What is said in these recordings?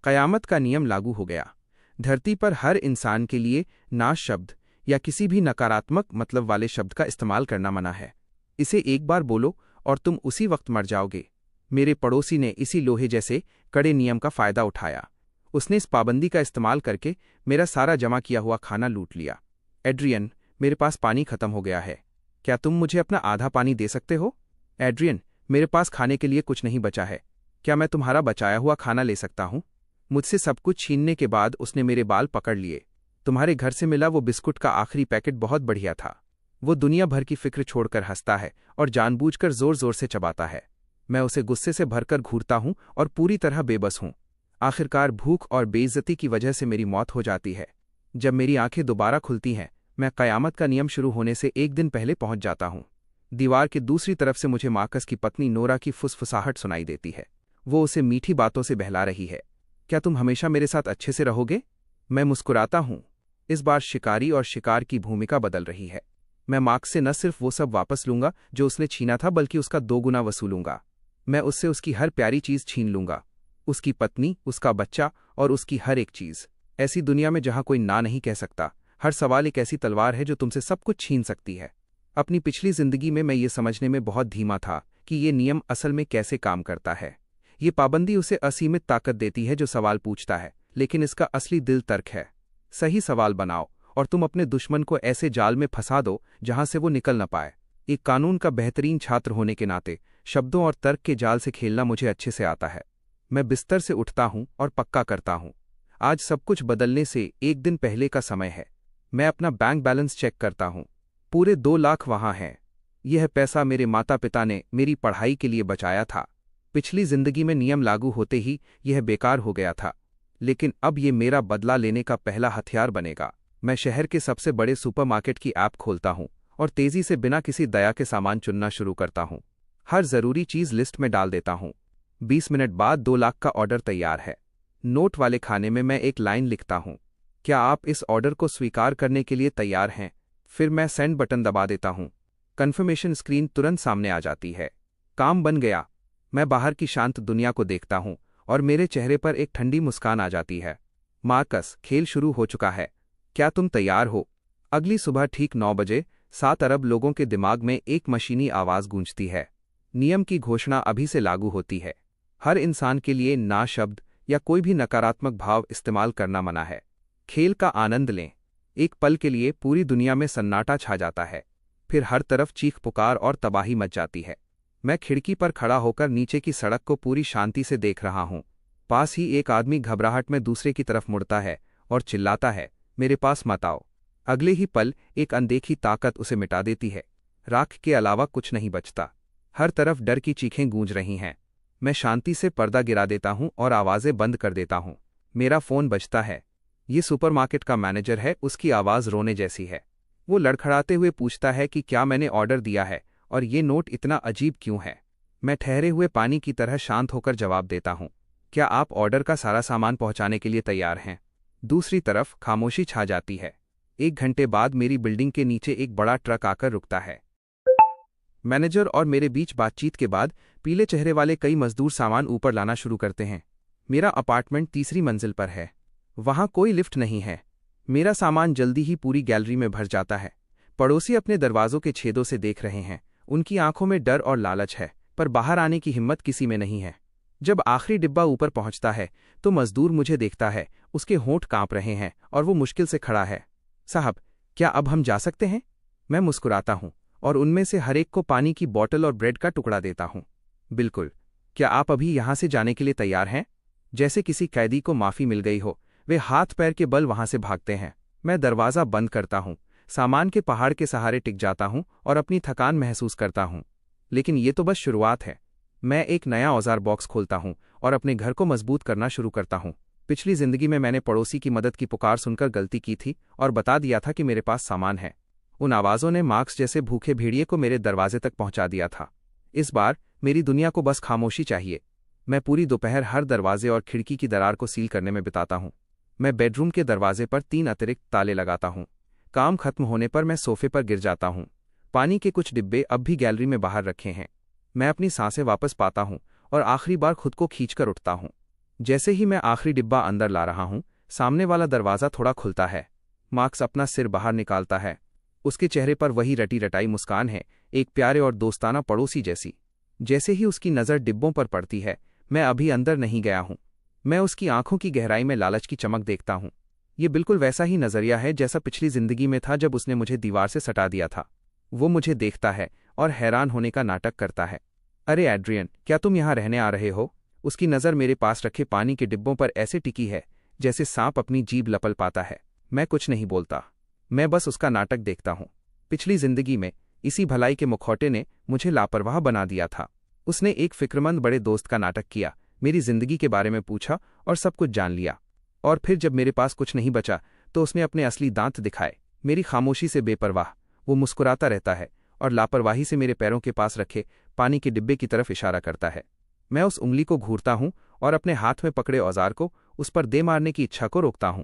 क़यामत का नियम लागू हो गया। धरती पर हर इंसान के लिए नाश शब्द या किसी भी नकारात्मक मतलब वाले शब्द का इस्तेमाल करना मना है। इसे एक बार बोलो और तुम उसी वक्त मर जाओगे। मेरे पड़ोसी ने इसी लोहे जैसे कड़े नियम का फ़ायदा उठाया। उसने इस पाबंदी का इस्तेमाल करके मेरा सारा जमा किया हुआ खाना लूट लिया। एड्रियन, मेरे पास पानी खत्म हो गया है, क्या तुम मुझे अपना आधा पानी दे सकते हो? एड्रियन, मेरे पास खाने के लिए कुछ नहीं बचा है, क्या मैं तुम्हारा बचाया हुआ खाना ले सकता हूँ? मुझसे सब कुछ छीनने के बाद उसने मेरे बाल पकड़ लिए। तुम्हारे घर से मिला वो बिस्कुट का आखिरी पैकेट बहुत बढ़िया था। वो दुनिया भर की फिक्र छोड़कर हंसता है और जानबूझकर जोर जोर से चबाता है। मैं उसे गुस्से से भरकर घूरता हूँ और पूरी तरह बेबस हूँ। आखिरकार भूख और बेइज्जती की वजह से मेरी मौत हो जाती है। जब मेरी आंखें दोबारा खुलती हैं, मैं क़यामत का नियम शुरू होने से एक दिन पहले पहुंच जाता हूँ। दीवार की दूसरी तरफ से मुझे मार्कस की पत्नी नोरा की फुसफुसाहट सुनाई देती है। वो उसे मीठी बातों से बहला रही है। क्या तुम हमेशा मेरे साथ अच्छे से रहोगे? मैं मुस्कुराता हूँ। इस बार शिकारी और शिकार की भूमिका बदल रही है। मैं मार्कस से न सिर्फ वो सब वापस लूंगा जो उसने छीना था, बल्कि उसका 2 गुना वसूलूंगा। मैं उससे उसकी हर प्यारी चीज़ छीन लूंगा, उसकी पत्नी, उसका बच्चा और उसकी हर एक चीज़। ऐसी दुनिया में जहाँ कोई ना नहीं कह सकता। हर सवाल एक ऐसी तलवार है जो तुमसे सब कुछ छीन सकती है। अपनी पिछली जिंदगी में मैं ये समझने में बहुत धीमा था कि ये नियम असल में कैसे काम करता है। ये पाबंदी उसे असीमित ताकत देती है जो सवाल पूछता है, लेकिन इसका असली दिल तर्क है। सही सवाल बनाओ और तुम अपने दुश्मन को ऐसे जाल में फंसा दो जहां से वो निकल न पाए। एक कानून का बेहतरीन छात्र होने के नाते शब्दों और तर्क के जाल से खेलना मुझे अच्छे से आता है। मैं बिस्तर से उठता हूं और पक्का करता हूं, आज सब कुछ बदलने से एक दिन पहले का समय है। मैं अपना बैंक बैलेंस चेक करता हूं, पूरे 2 लाख वहां हैं। यह पैसा मेरे माता पिता ने मेरी पढ़ाई के लिए बचाया था। पिछली जिंदगी में नियम लागू होते ही यह बेकार हो गया था, लेकिन अब ये मेरा बदला लेने का पहला हथियार बनेगा। मैं शहर के सबसे बड़े सुपरमार्केट की ऐप खोलता हूं और तेजी से बिना किसी दया के सामान चुनना शुरू करता हूं। हर जरूरी चीज लिस्ट में डाल देता हूं। 20 मिनट बाद 2 लाख का ऑर्डर तैयार है। नोट वाले खाने में मैं एक लाइन लिखता हूं, क्या आप इस ऑर्डर को स्वीकार करने के लिए तैयार हैं? फिर मैं सेंड बटन दबा देता हूं। कन्फर्मेशन स्क्रीन तुरंत सामने आ जाती है। काम बन गया। मैं बाहर की शांत दुनिया को देखता हूं और मेरे चेहरे पर एक ठंडी मुस्कान आ जाती है। मार्कस, खेल शुरू हो चुका है, क्या तुम तैयार हो? अगली सुबह ठीक 9 बजे 7 अरब लोगों के दिमाग में एक मशीनी आवाज गूंजती है। नियम की घोषणा अभी से लागू होती है। हर इंसान के लिए ना शब्द या कोई भी नकारात्मक भाव इस्तेमाल करना मना है। खेल का आनंद लें। एक पल के लिए पूरी दुनिया में सन्नाटा छा जाता है, फिर हर तरफ चीख पुकार और तबाही मच जाती है। मैं खिड़की पर खड़ा होकर नीचे की सड़क को पूरी शांति से देख रहा हूं। पास ही एक आदमी घबराहट में दूसरे की तरफ मुड़ता है और चिल्लाता है, मेरे पास मत आओ। अगले ही पल एक अनदेखी ताकत उसे मिटा देती है। राख के अलावा कुछ नहीं बचता। हर तरफ डर की चीखें गूंज रही हैं। मैं शांति से पर्दा गिरा देता हूं और आवाजें बंद कर देता हूं। मेरा फोन बजता है। ये सुपरमार्केट का मैनेजर है। उसकी आवाज रोने जैसी है। वो लड़खड़ाते हुए पूछता है कि क्या मैंने ऑर्डर दिया है और ये नोट इतना अजीब क्यों है। मैं ठहरे हुए पानी की तरह शांत होकर जवाब देता हूं, क्या आप ऑर्डर का सारा सामान पहुंचाने के लिए तैयार हैं? दूसरी तरफ खामोशी छा जाती है। 1 घंटे बाद मेरी बिल्डिंग के नीचे एक बड़ा ट्रक आकर रुकता है। मैनेजर और मेरे बीच बातचीत के बाद पीले चेहरे वाले कई मजदूर सामान ऊपर लाना शुरू करते हैं। मेरा अपार्टमेंट तीसरी मंजिल पर है। वहां कोई लिफ्ट नहीं है। मेरा सामान जल्दी ही पूरी गैलरी में भर जाता है। पड़ोसी अपने दरवाजों के छेदों से देख रहे हैं। उनकी आंखों में डर और लालच है, पर बाहर आने की हिम्मत किसी में नहीं है। जब आखिरी डिब्बा ऊपर पहुंचता है तो मजदूर मुझे देखता है। उसके होंठ कांप रहे हैं और वो मुश्किल से खड़ा है। साहब, क्या अब हम जा सकते हैं? मैं मुस्कुराता हूं और उनमें से हर एक को पानी की बोतल और ब्रेड का टुकड़ा देता हूं। बिल्कुल, क्या आप अभी यहां से जाने के लिए तैयार हैं? जैसे किसी कैदी को माफी मिल गई हो, वे हाथ पैर के बल वहां से भागते हैं। मैं दरवाजा बंद करता हूं, सामान के पहाड़ के सहारे टिक जाता हूं और अपनी थकान महसूस करता हूं। लेकिन ये तो बस शुरुआत है। मैं एक नया औजार बॉक्स खोलता हूं और अपने घर को मजबूत करना शुरू करता हूं। पिछली जिंदगी में मैंने पड़ोसी की मदद की पुकार सुनकर गलती की थी और बता दिया था कि मेरे पास सामान है। उन आवाज़ों ने मार्क्स जैसे भूखे भेड़िए को मेरे दरवाजे तक पहुंचा दिया था। इस बार मेरी दुनिया को बस खामोशी चाहिए। मैं पूरी दोपहर हर दरवाजे और खिड़की की दरार को सील करने में बिताता हूं। मैं बेडरूम के दरवाजे पर 3 अतिरिक्त ताले लगाता हूं। काम खत्म होने पर मैं सोफे पर गिर जाता हूं। पानी के कुछ डिब्बे अब भी गैलरी में बाहर रखे हैं। मैं अपनी सांसें वापस पाता हूं और आखिरी बार खुद को खींचकर उठता हूं। जैसे ही मैं आखिरी डिब्बा अंदर ला रहा हूं, सामने वाला दरवाज़ा थोड़ा खुलता है। मार्कस अपना सिर बाहर निकालता है। उसके चेहरे पर वही रटी रटाई मुस्कान है, एक प्यारे और दोस्ताना पड़ोसी जैसी। जैसे ही उसकी नज़र डिब्बों पर पड़ती है, मैं अभी अंदर नहीं गया हूं। मैं उसकी आंखों की गहराई में लालच की चमक देखता हूं। ये बिल्कुल वैसा ही नज़रिया है जैसा पिछली जिंदगी में था, जब उसने मुझे दीवार से सटा दिया था। वो मुझे देखता है और हैरान होने का नाटक करता है। अरे एड्रियन, क्या तुम यहाँ रहने आ रहे हो? उसकी नज़र मेरे पास रखे पानी के डिब्बों पर ऐसे टिकी है जैसे सांप अपनी जीभ लपल पाता है। मैं कुछ नहीं बोलता, मैं बस उसका नाटक देखता हूँ। पिछली जिंदगी में इसी भलाई के मुखौटे ने मुझे लापरवाह बना दिया था। उसने एक फिक्रमंद बड़े दोस्त का नाटक किया, मेरी जिंदगी के बारे में पूछा और सब कुछ जान लिया। और फिर जब मेरे पास कुछ नहीं बचा तो उसने अपने असली दांत दिखाए। मेरी खामोशी से बेपरवाह वो मुस्कुराता रहता है और लापरवाही से मेरे पैरों के पास रखे पानी के डिब्बे की तरफ इशारा करता है। मैं उस उंगली को घूरता हूं और अपने हाथ में पकड़े औजार को उस पर दे मारने की इच्छा को रोकता हूं।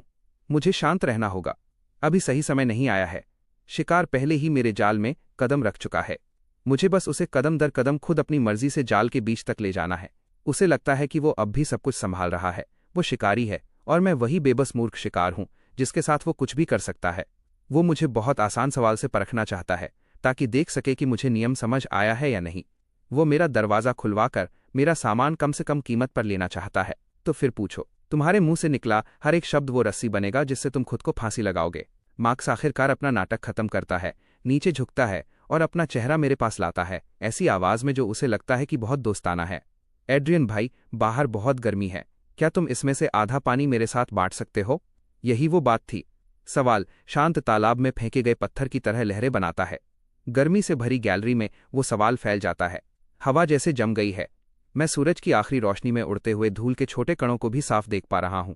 मुझे शांत रहना होगा, अभी सही समय नहीं आया है। शिकार पहले ही मेरे जाल में कदम रख चुका है। मुझे बस उसे कदम दर कदम खुद अपनी मर्जी से जाल के बीच तक ले जाना है। उसे लगता है कि वो अब भी सब कुछ संभाल रहा है। वो शिकारी है और मैं वही बेबस मूर्ख शिकार हूं जिसके साथ वो कुछ भी कर सकता है। वो मुझे बहुत आसान सवाल से परखना चाहता है ताकि देख सके कि मुझे नियम समझ आया है या नहीं। वो मेरा दरवाज़ा खुलवाकर मेरा सामान कम से कम कीमत पर लेना चाहता है। तो फिर पूछो, तुम्हारे मुंह से निकला हर एक शब्द वो रस्सी बनेगा जिससे तुम खुद को फांसी लगाओगे। मार्कस आखिरकार अपना नाटक खत्म करता है, नीचे झुकता है और अपना चेहरा मेरे पास लाता है, ऐसी आवाज में जो उसे लगता है कि बहुत दोस्ताना है। एड्रियन भाई, बाहर बहुत गर्मी है, क्या तुम इसमें से आधा पानी मेरे साथ बांट सकते हो? यही वो बात थी। सवाल शांत तालाब में फेंके गए पत्थर की तरह लहरें बनाता है। गर्मी से भरी गैलरी में वो सवाल फैल जाता है। हवा जैसे जम गई है। मैं सूरज की आखिरी रोशनी में उड़ते हुए धूल के छोटे कणों को भी साफ देख पा रहा हूं।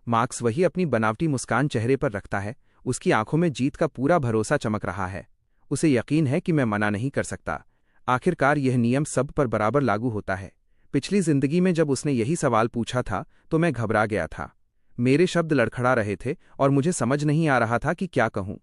मार्कस वही अपनी बनावटी मुस्कान चेहरे पर रखता है, उसकी आंखों में जीत का पूरा भरोसा चमक रहा है। उसे यकीन है कि मैं मना नहीं कर सकता। आखिरकार यह नियम सब पर बराबर लागू होता है। पिछली जिंदगी में जब उसने यही सवाल पूछा था तो मैं घबरा गया था। मेरे शब्द लड़खड़ा रहे थे और मुझे समझ नहीं आ रहा था कि क्या कहूं।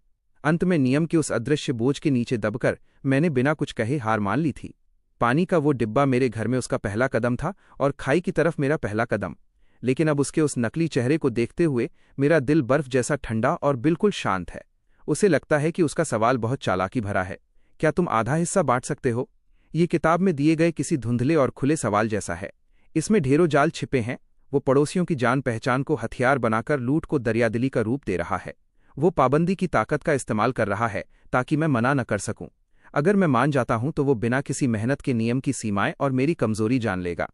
अंत में नियम के उस अदृश्य बोझ के नीचे दबकर मैंने बिना कुछ कहे हार मान ली थी। पानी का वो डिब्बा मेरे घर में उसका पहला कदम था और खाई की तरफ मेरा पहला कदम। लेकिन अब उसके उस नकली चेहरे को देखते हुए मेरा दिल बर्फ जैसा ठंडा और बिल्कुल शांत है। उसे लगता है कि उसका सवाल बहुत चालाकी भरा है। क्या तुम आधा हिस्सा बांट सकते हो? ये किताब में दिए गए किसी धुंधले और खुले सवाल जैसा है। इसमें ढेरों जाल छिपे हैं। वो पड़ोसियों की जान पहचान को हथियार बनाकर लूट को दरियादिली का रूप दे रहा है। वो पाबंदी की ताकत का इस्तेमाल कर रहा है ताकि मैं मना न कर सकूं। अगर मैं मान जाता हूं तो वो बिना किसी मेहनत के नियम की सीमाएं और मेरी कमजोरी जान लेगा।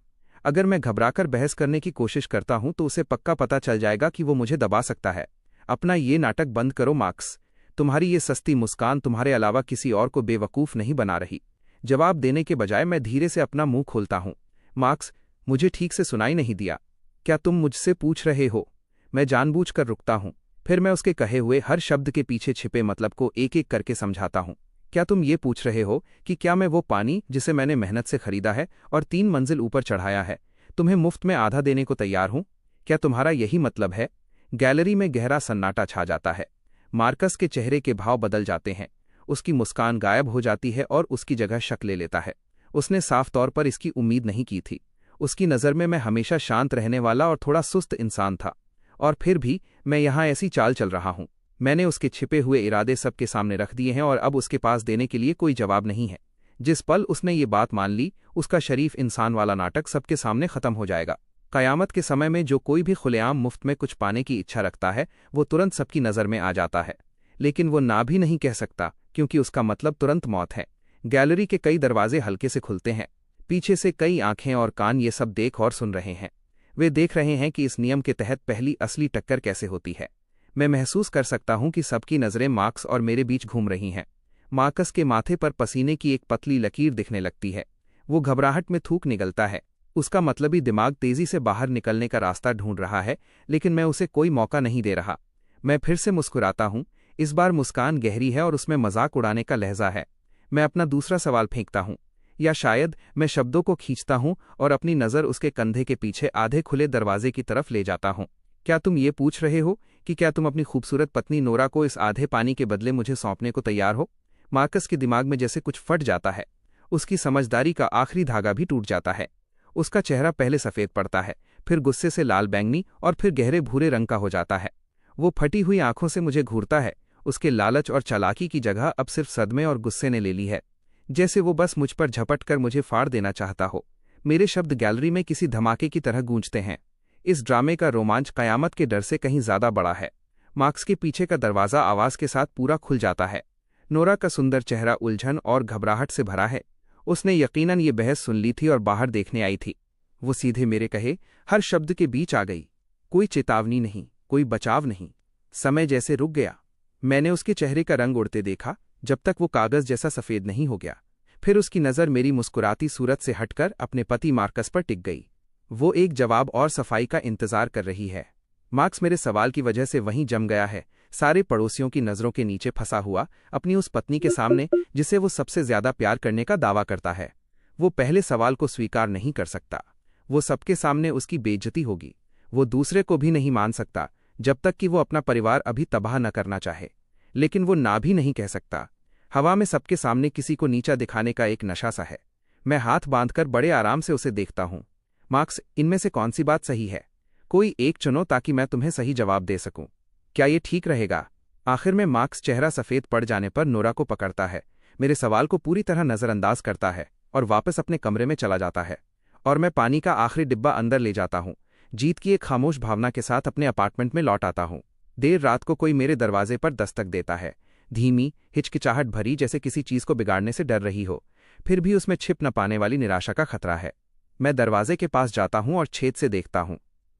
अगर मैं घबराकर बहस करने की कोशिश करता हूं तो उसे पक्का पता चल जाएगा कि वो मुझे दबा सकता है। अपना ये नाटक बंद करो मार्कस। तुम्हारी ये सस्ती मुस्कान तुम्हारे अलावा किसी और को बेवकूफ़ नहीं बना रही। जवाब देने के बजाय मैं धीरे से अपना मुंह खोलता हूं। मार्कस, मुझे ठीक से सुनाई नहीं दिया। क्या तुम मुझसे पूछ रहे हो? मैं जानबूझकर रुकता हूं, फिर मैं उसके कहे हुए हर शब्द के पीछे छिपे मतलब को एक एक करके समझाता हूं। क्या तुम ये पूछ रहे हो कि क्या मैं वो पानी जिसे मैंने मेहनत से खरीदा है और 3 मंजिल ऊपर चढ़ाया है, तुम्हें मुफ्त में आधा देने को तैयार हूं? क्या तुम्हारा यही मतलब है? गैलरी में गहरा सन्नाटा छा जाता है। मार्कस के चेहरे के भाव बदल जाते हैं। उसकी मुस्कान गायब हो जाती है और उसकी जगह शक ले लेता है। उसने साफ तौर पर इसकी उम्मीद नहीं की थी। उसकी नज़र में मैं हमेशा शांत रहने वाला और थोड़ा सुस्त इंसान था, और फिर भी मैं यहाँ ऐसी चाल चल रहा हूँ। मैंने उसके छिपे हुए इरादे सबके सामने रख दिए हैं और अब उसके पास देने के लिए कोई जवाब नहीं है। जिस पल उसने ये बात मान ली, उसका शरीफ इंसान वाला नाटक सबके सामने खत्म हो जाएगा। कयामत के समय में जो कोई भी खुलेआम मुफ्त में कुछ पाने की इच्छा रखता है वो तुरंत सबकी नज़र में आ जाता है, लेकिन वो ना भी नहीं कह सकता क्योंकि उसका मतलब तुरंत मौत है। गैलरी के कई दरवाजे हल्के से खुलते हैं। पीछे से कई आंखें और कान ये सब देख और सुन रहे हैं। वे देख रहे हैं कि इस नियम के तहत पहली असली टक्कर कैसे होती है। मैं महसूस कर सकता हूं कि सबकी नज़रें मार्कस और मेरे बीच घूम रही हैं। मार्कस के माथे पर पसीने की एक पतली लकीर दिखने लगती है। वो घबराहट में थूक निकलता है। उसका मतलबी दिमाग तेजी से बाहर निकलने का रास्ता ढूंढ रहा है, लेकिन मैं उसे कोई मौका नहीं दे रहा। मैं फिर से मुस्कुराता हूं। इस बार मुस्कान गहरी है और उसमें मजाक उड़ाने का लहजा है। मैं अपना दूसरा सवाल फेंकता हूं, या शायद मैं शब्दों को खींचता हूं और अपनी नज़र उसके कंधे के पीछे आधे खुले दरवाजे की तरफ ले जाता हूं। क्या तुम ये पूछ रहे हो कि क्या तुम अपनी खूबसूरत पत्नी नोरा को इस आधे पानी के बदले मुझे सौंपने को तैयार हो? मार्कस के दिमाग में जैसे कुछ फट जाता है। उसकी समझदारी का आखिरी धागा भी टूट जाता है। उसका चेहरा पहले सफ़ेद पड़ता है, फिर गुस्से से लाल बैंगनी और फिर गहरे भूरे रंग का हो जाता है। वो फटी हुई आंखों से मुझे घूरता है। उसके लालच और चालाकी की जगह अब सिर्फ सदमे और गुस्से ने ले ली है, जैसे वो बस मुझ पर झपट कर मुझे फाड़ देना चाहता हो। मेरे शब्द गैलरी में किसी धमाके की तरह गूंजते हैं। इस ड्रामे का रोमांच कयामत के डर से कहीं ज्यादा बड़ा है। मार्क्स के पीछे का दरवाजा आवाज के साथ पूरा खुल जाता है। नोरा का सुंदर चेहरा उलझन और घबराहट से भरा है। उसने यकीनन ये बहस सुन ली थी और बाहर देखने आई थी। वो सीधे मेरे कहे हर शब्द के बीच आ गई। कोई चेतावनी नहीं, कोई बचाव नहीं। समय जैसे रुक गया। मैंने उसके चेहरे का रंग उड़ते देखा जब तक वो कागज जैसा सफेद नहीं हो गया। फिर उसकी नज़र मेरी मुस्कुराती सूरत से हटकर अपने पति मार्कस पर टिक गई। वो एक जवाब और सफाई का इंतजार कर रही है। मार्क्स मेरे सवाल की वजह से वहीं जम गया है, सारे पड़ोसियों की नज़रों के नीचे फंसा हुआ, अपनी उस पत्नी के सामने जिसे वो सबसे ज्यादा प्यार करने का दावा करता है। वो पहले सवाल को स्वीकार नहीं कर सकता। वो सबके सामने उसकी बेइज्जती होगी। वो दूसरे को भी नहीं मान सकता जब तक कि वो अपना परिवार अभी तबाह न करना चाहे, लेकिन वो ना भी नहीं कह सकता। हवा में सबके सामने किसी को नीचा दिखाने का एक नशा सा है। मैं हाथ बांधकर बड़े आराम से उसे देखता हूं। मार्क्स, इनमें से कौन सी बात सही है? कोई एक चुनो ताकि मैं तुम्हें सही जवाब दे सकूं। क्या ये ठीक रहेगा? आखिर में मार्क्स चेहरा सफेद पड़ जाने पर नोरा को पकड़ता है, मेरे सवाल को पूरी तरह नजरअंदाज करता है और वापस अपने कमरे में चला जाता है। और मैं पानी का आखिरी डिब्बा अंदर ले जाता हूं। जीत की एक खामोश भावना के साथ अपने अपार्टमेंट में लौट आता हूं। देर रात को कोई मेरे दरवाजे पर दस्तक देता है, धीमी, हिचकिचाहट भरी, जैसे किसी चीज को बिगाड़ने से डर रही हो, फिर भी उसमें छिप न पाने वाली निराशा का खतरा है। मैं दरवाजे के पास जाता हूं और छेद से देखता हूं।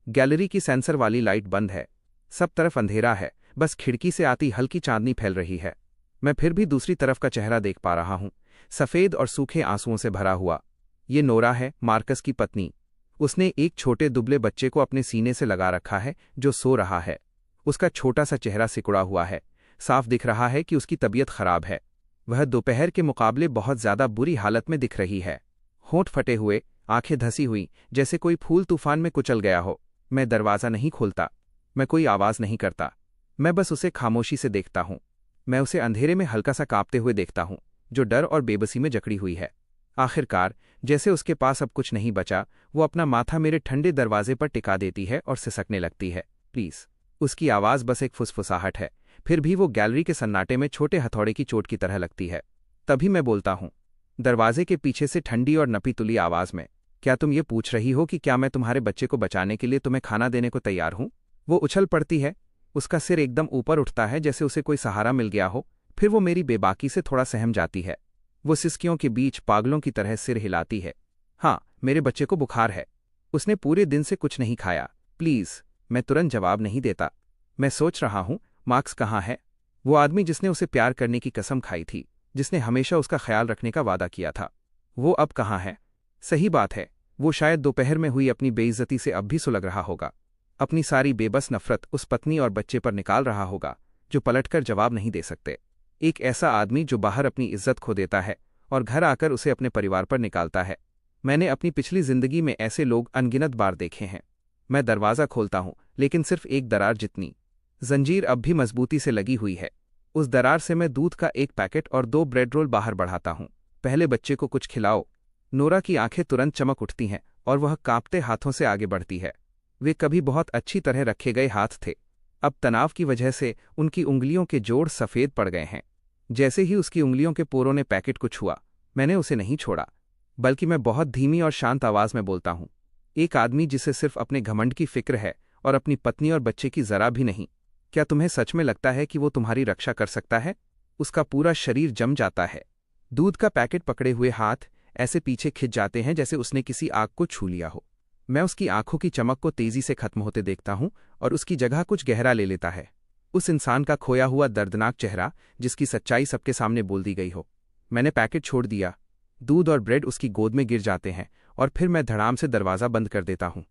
गैलरी की सेंसर वाली लाइट बंद है। सब तरफ अंधेरा है, बस खिड़की से आती हल्की चांदनी फैल रही है। मैं फिर भी दूसरी तरफ का चेहरा देख पा रहा हूं, सफेद और सूखे आंसुओं से भरा हुआ। ये नोरा है, मार्कस की पत्नी। उसने एक छोटे दुबले बच्चे को अपने सीने से लगा रखा है जो सो रहा है। उसका छोटा सा चेहरा सिकुड़ा हुआ है। साफ दिख रहा है कि उसकी तबीयत खराब है। वह दोपहर के मुकाबले बहुत ज्यादा बुरी हालत में दिख रही है। होंठ फटे हुए, आंखें धसी हुई, जैसे कोई फूल तूफान में कुचल गया हो। मैं दरवाज़ा नहीं खोलता, मैं कोई आवाज़ नहीं करता। मैं बस उसे खामोशी से देखता हूँ। मैं उसे अंधेरे में हल्का सा कांपते हुए देखता हूँ, जो डर और बेबसी में जकड़ी हुई है। आखिरकार, जैसे उसके पास अब कुछ नहीं बचा, वो अपना माथा मेरे ठंडे दरवाजे पर टिका देती है और सिसकने लगती है। प्लीज़। उसकी आवाज़ बस एक फुसफुसाहट है, फिर भी वो गैलरी के सन्नाटे में छोटे हथौड़े की चोट की तरह लगती है। तभी मैं बोलता हूँ, दरवाजे के पीछे से ठंडी और नपी तुली आवाज़ में, क्या तुम ये पूछ रही हो कि क्या मैं तुम्हारे बच्चे को बचाने के लिए तुम्हें खाना देने को तैयार हूँ? वो उछल पड़ती है। उसका सिर एकदम ऊपर उठता है जैसे उसे कोई सहारा मिल गया हो। फिर वो मेरी बेबाकी से थोड़ा सहम जाती है। वो सिसकियों के बीच पागलों की तरह सिर हिलाती है। हाँ, मेरे बच्चे को बुखार है। उसने पूरे दिन से कुछ नहीं खाया। प्लीज़। मैं तुरंत जवाब नहीं देता। मैं सोच रहा हूँ, मार्क्स कहाँ है? वो आदमी जिसने उसे प्यार करने की कसम खाई थी, जिसने हमेशा उसका ख्याल रखने का वादा किया था, वो अब कहाँ है? सही बात है, वो शायद दोपहर में हुई अपनी बेइज्जती से अब भी सुलग रहा होगा। अपनी सारी बेबस नफरत उस पत्नी और बच्चे पर निकाल रहा होगा, जो पलटकर जवाब नहीं दे सकते। एक ऐसा आदमी जो बाहर अपनी इज्जत खो देता है और घर आकर उसे अपने परिवार पर निकालता है। मैंने अपनी पिछली जिंदगी में ऐसे लोग अनगिनत बार देखे हैं। मैं दरवाज़ा खोलता हूँ, लेकिन सिर्फ एक दरार जितनी। जंजीर अब भी मजबूती से लगी हुई है। उस दरार से मैं दूध का एक पैकेट और 2 ब्रेड रोल बाहर बढ़ाता हूँ। पहले बच्चे को कुछ खिलाओ। नोरा की आंखें तुरंत चमक उठती हैं और वह कांपते हाथों से आगे बढ़ती है। वे कभी बहुत अच्छी तरह रखे गए हाथ थे। अब तनाव की वजह से उनकी उंगलियों के जोड़ सफ़ेद पड़ गए हैं। जैसे ही उसकी उंगलियों के पोरों ने पैकेट को छुआ, मैंने उसे नहीं छोड़ा, बल्कि मैं बहुत धीमी और शांत आवाज़ में बोलता हूँ। एक आदमी जिसे सिर्फ अपने घमंड की फिक्र है और अपनी पत्नी और बच्चे की जरा भी नहीं। क्या तुम्हें सच में लगता है कि वो तुम्हारी रक्षा कर सकता है? उसका पूरा शरीर जम जाता है। दूध का पैकेट पकड़े हुए हाथ ऐसे पीछे खिंच जाते हैं जैसे उसने किसी आग को छू लिया हो। मैं उसकी आंखों की चमक को तेजी से खत्म होते देखता हूं और उसकी जगह कुछ गहरा ले लेता है। उस इंसान का खोया हुआ दर्दनाक चेहरा, जिसकी सच्चाई सबके सामने बोल दी गई हो। मैंने पैकेट छोड़ दिया। दूध और ब्रेड उसकी गोद में गिर जाते हैं और फिर मैं धड़ाम से दरवाज़ा बंद कर देता हूं।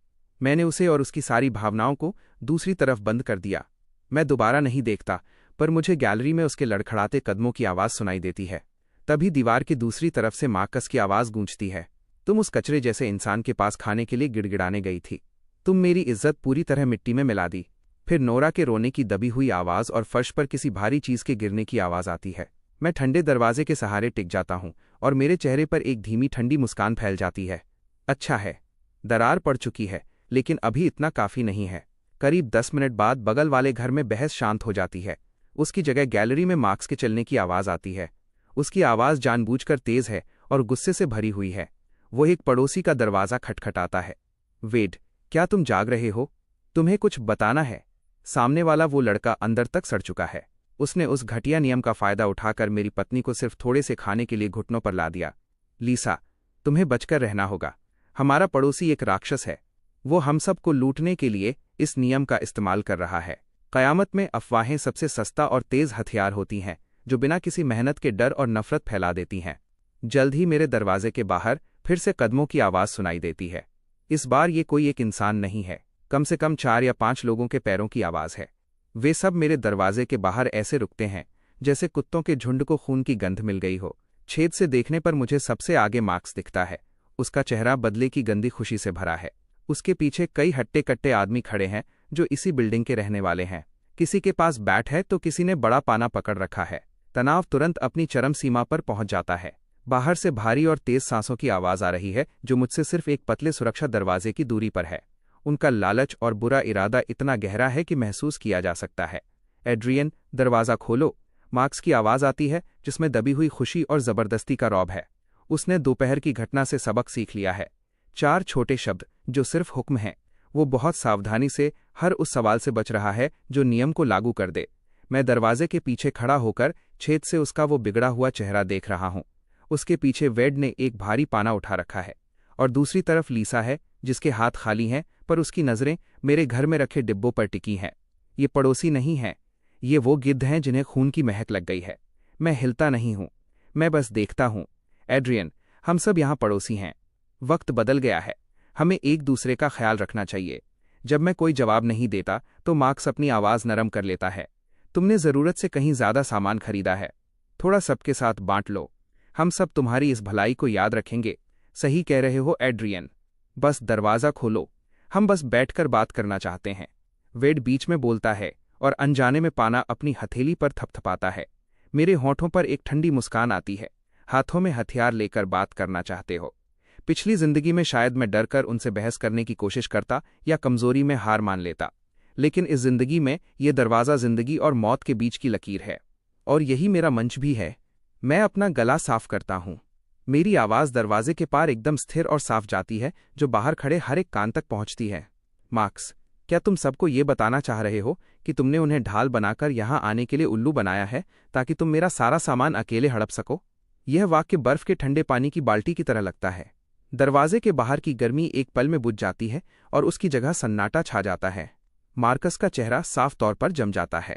मैंने उसे और उसकी सारी भावनाओं को दूसरी तरफ बंद कर दिया। मैं दोबारा नहीं देखता, पर मुझे गैलरी में उसके लड़खड़ाते कदमों की आवाज़ सुनाई देती है। तभी दीवार की दूसरी तरफ से मार्कस की आवाज़ गूंजती है। तुम उस कचरे जैसे इंसान के पास खाने के लिए गिड़गिड़ाने गई थी। तुम मेरी इज्जत पूरी तरह मिट्टी में मिला दी। फिर नोरा के रोने की दबी हुई आवाज़ और फर्श पर किसी भारी चीज़ के गिरने की आवाज़ आती है। मैं ठंडे दरवाजे के सहारे टिक जाता हूँ और मेरे चेहरे पर एक धीमी ठंडी मुस्कान फैल जाती है। अच्छा है, दरार पड़ चुकी है, लेकिन अभी इतना काफ़ी नहीं है। करीब 10 मिनट बाद बगल वाले घर में बहस शांत हो जाती है। उसकी जगह गैलरी में मार्क्स के चलने की आवाज़ आती है। उसकी आवाज़ जानबूझकर तेज़ है और गुस्से से भरी हुई है। वो एक पड़ोसी का दरवाज़ा खटखटाता है। वेड, क्या तुम जाग रहे हो? तुम्हें कुछ बताना है। सामने वाला वो लड़का अंदर तक सड़ चुका है। उसने उस घटिया नियम का फ़ायदा उठाकर मेरी पत्नी को सिर्फ थोड़े से खाने के लिए घुटनों पर ला दिया। लीसा, तुम्हें बचकर रहना होगा। हमारा पड़ोसी एक राक्षस है। वो हम सबको लूटने के लिए इस नियम का इस्तेमाल कर रहा है। क़यामत में अफवाहें सबसे सस्ता और तेज़ हथियार होती हैं, जो बिना किसी मेहनत के डर और नफ़रत फैला देती हैं। जल्द ही मेरे दरवाजे के बाहर फिर से कदमों की आवाज़ सुनाई देती है। इस बार ये कोई एक इंसान नहीं है, कम से कम 4 या 5 लोगों के पैरों की आवाज़ है। वे सब मेरे दरवाजे के बाहर ऐसे रुकते हैं जैसे कुत्तों के झुंड को खून की गंध मिल गई हो। छेद से देखने पर मुझे सबसे आगे मार्क्स दिखता है। उसका चेहरा बदले की गंदी खुशी से भरा है। उसके पीछे कई हट्टे कट्टे आदमी खड़े हैं जो इसी बिल्डिंग के रहने वाले हैं। किसी के पास बैट है तो किसी ने बड़ा पाना पकड़ रखा है। तनाव तुरंत अपनी चरम सीमा पर पहुंच जाता है। बाहर से भारी और तेज सांसों की आवाज़ आ रही है जो मुझसे सिर्फ एक पतले सुरक्षा दरवाजे की दूरी पर है। उनका लालच और बुरा इरादा इतना गहरा है कि महसूस किया जा सकता है। एड्रियन, दरवाज़ा खोलो। मार्क्स की आवाज़ आती है जिसमें दबी हुई खुशी और ज़बरदस्ती का रौब है। उसने दोपहर की घटना से सबक सीख लिया है। 4 छोटे शब्द जो सिर्फ हुक्म हैं। वो बहुत सावधानी से हर उस सवाल से बच रहा है जो नियम को लागू कर दे। मैं दरवाजे के पीछे खड़ा होकर छेद से उसका वो बिगड़ा हुआ चेहरा देख रहा हूँ। उसके पीछे वेड ने एक भारी पाना उठा रखा है और दूसरी तरफ लीसा है जिसके हाथ खाली हैं, पर उसकी नज़रें मेरे घर में रखे डिब्बों पर टिकी हैं। ये पड़ोसी नहीं हैं, ये वो गिद्ध हैं जिन्हें खून की महक लग गई है। मैं हिलता नहीं हूँ, मैं बस देखता हूँ। एड्रियन, हम सब यहाँ पड़ोसी हैं। वक्त बदल गया है, हमें एक दूसरे का ख्याल रखना चाहिए। जब मैं कोई जवाब नहीं देता तो मार्क्स अपनी आवाज़ नरम कर लेता है। तुमने ज़रूरत से कहीं ज़्यादा सामान खरीदा है, थोड़ा सबके साथ बांट लो। हम सब तुम्हारी इस भलाई को याद रखेंगे। सही कह रहे हो एड्रियन, बस दरवाज़ा खोलो, हम बस बैठकर बात करना चाहते हैं। वेड बीच में बोलता है और अनजाने में पाना अपनी हथेली पर थपथपाता है। मेरे होठों पर एक ठंडी मुस्कान आती है। हाथों में हथियार लेकर बात करना चाहते हो। पिछली जिंदगी में शायद मैं डरकर उनसे बहस करने की कोशिश करता या कमजोरी में हार मान लेता, लेकिन इस जिंदगी में ये दरवाज़ा जिंदगी और मौत के बीच की लकीर है, और यही मेरा मंच भी है। मैं अपना गला साफ करता हूँ। मेरी आवाज़ दरवाजे के पार एकदम स्थिर और साफ जाती है, जो बाहर खड़े हर एक कान तक पहुँचती है। मार्क्स, क्या तुम सबको ये बताना चाह रहे हो कि तुमने उन्हें ढाल बनाकर यहाँ आने के लिए उल्लू बनाया है ताकि तुम मेरा सारा सामान अकेले हड़प सको? यह वाक्य बर्फ के ठंडे पानी की बाल्टी की तरह लगता है। दरवाजे के बाहर की गर्मी एक पल में बुझ जाती है और उसकी जगह सन्नाटा छा जाता है। मार्कस का चेहरा साफ तौर पर जम जाता है।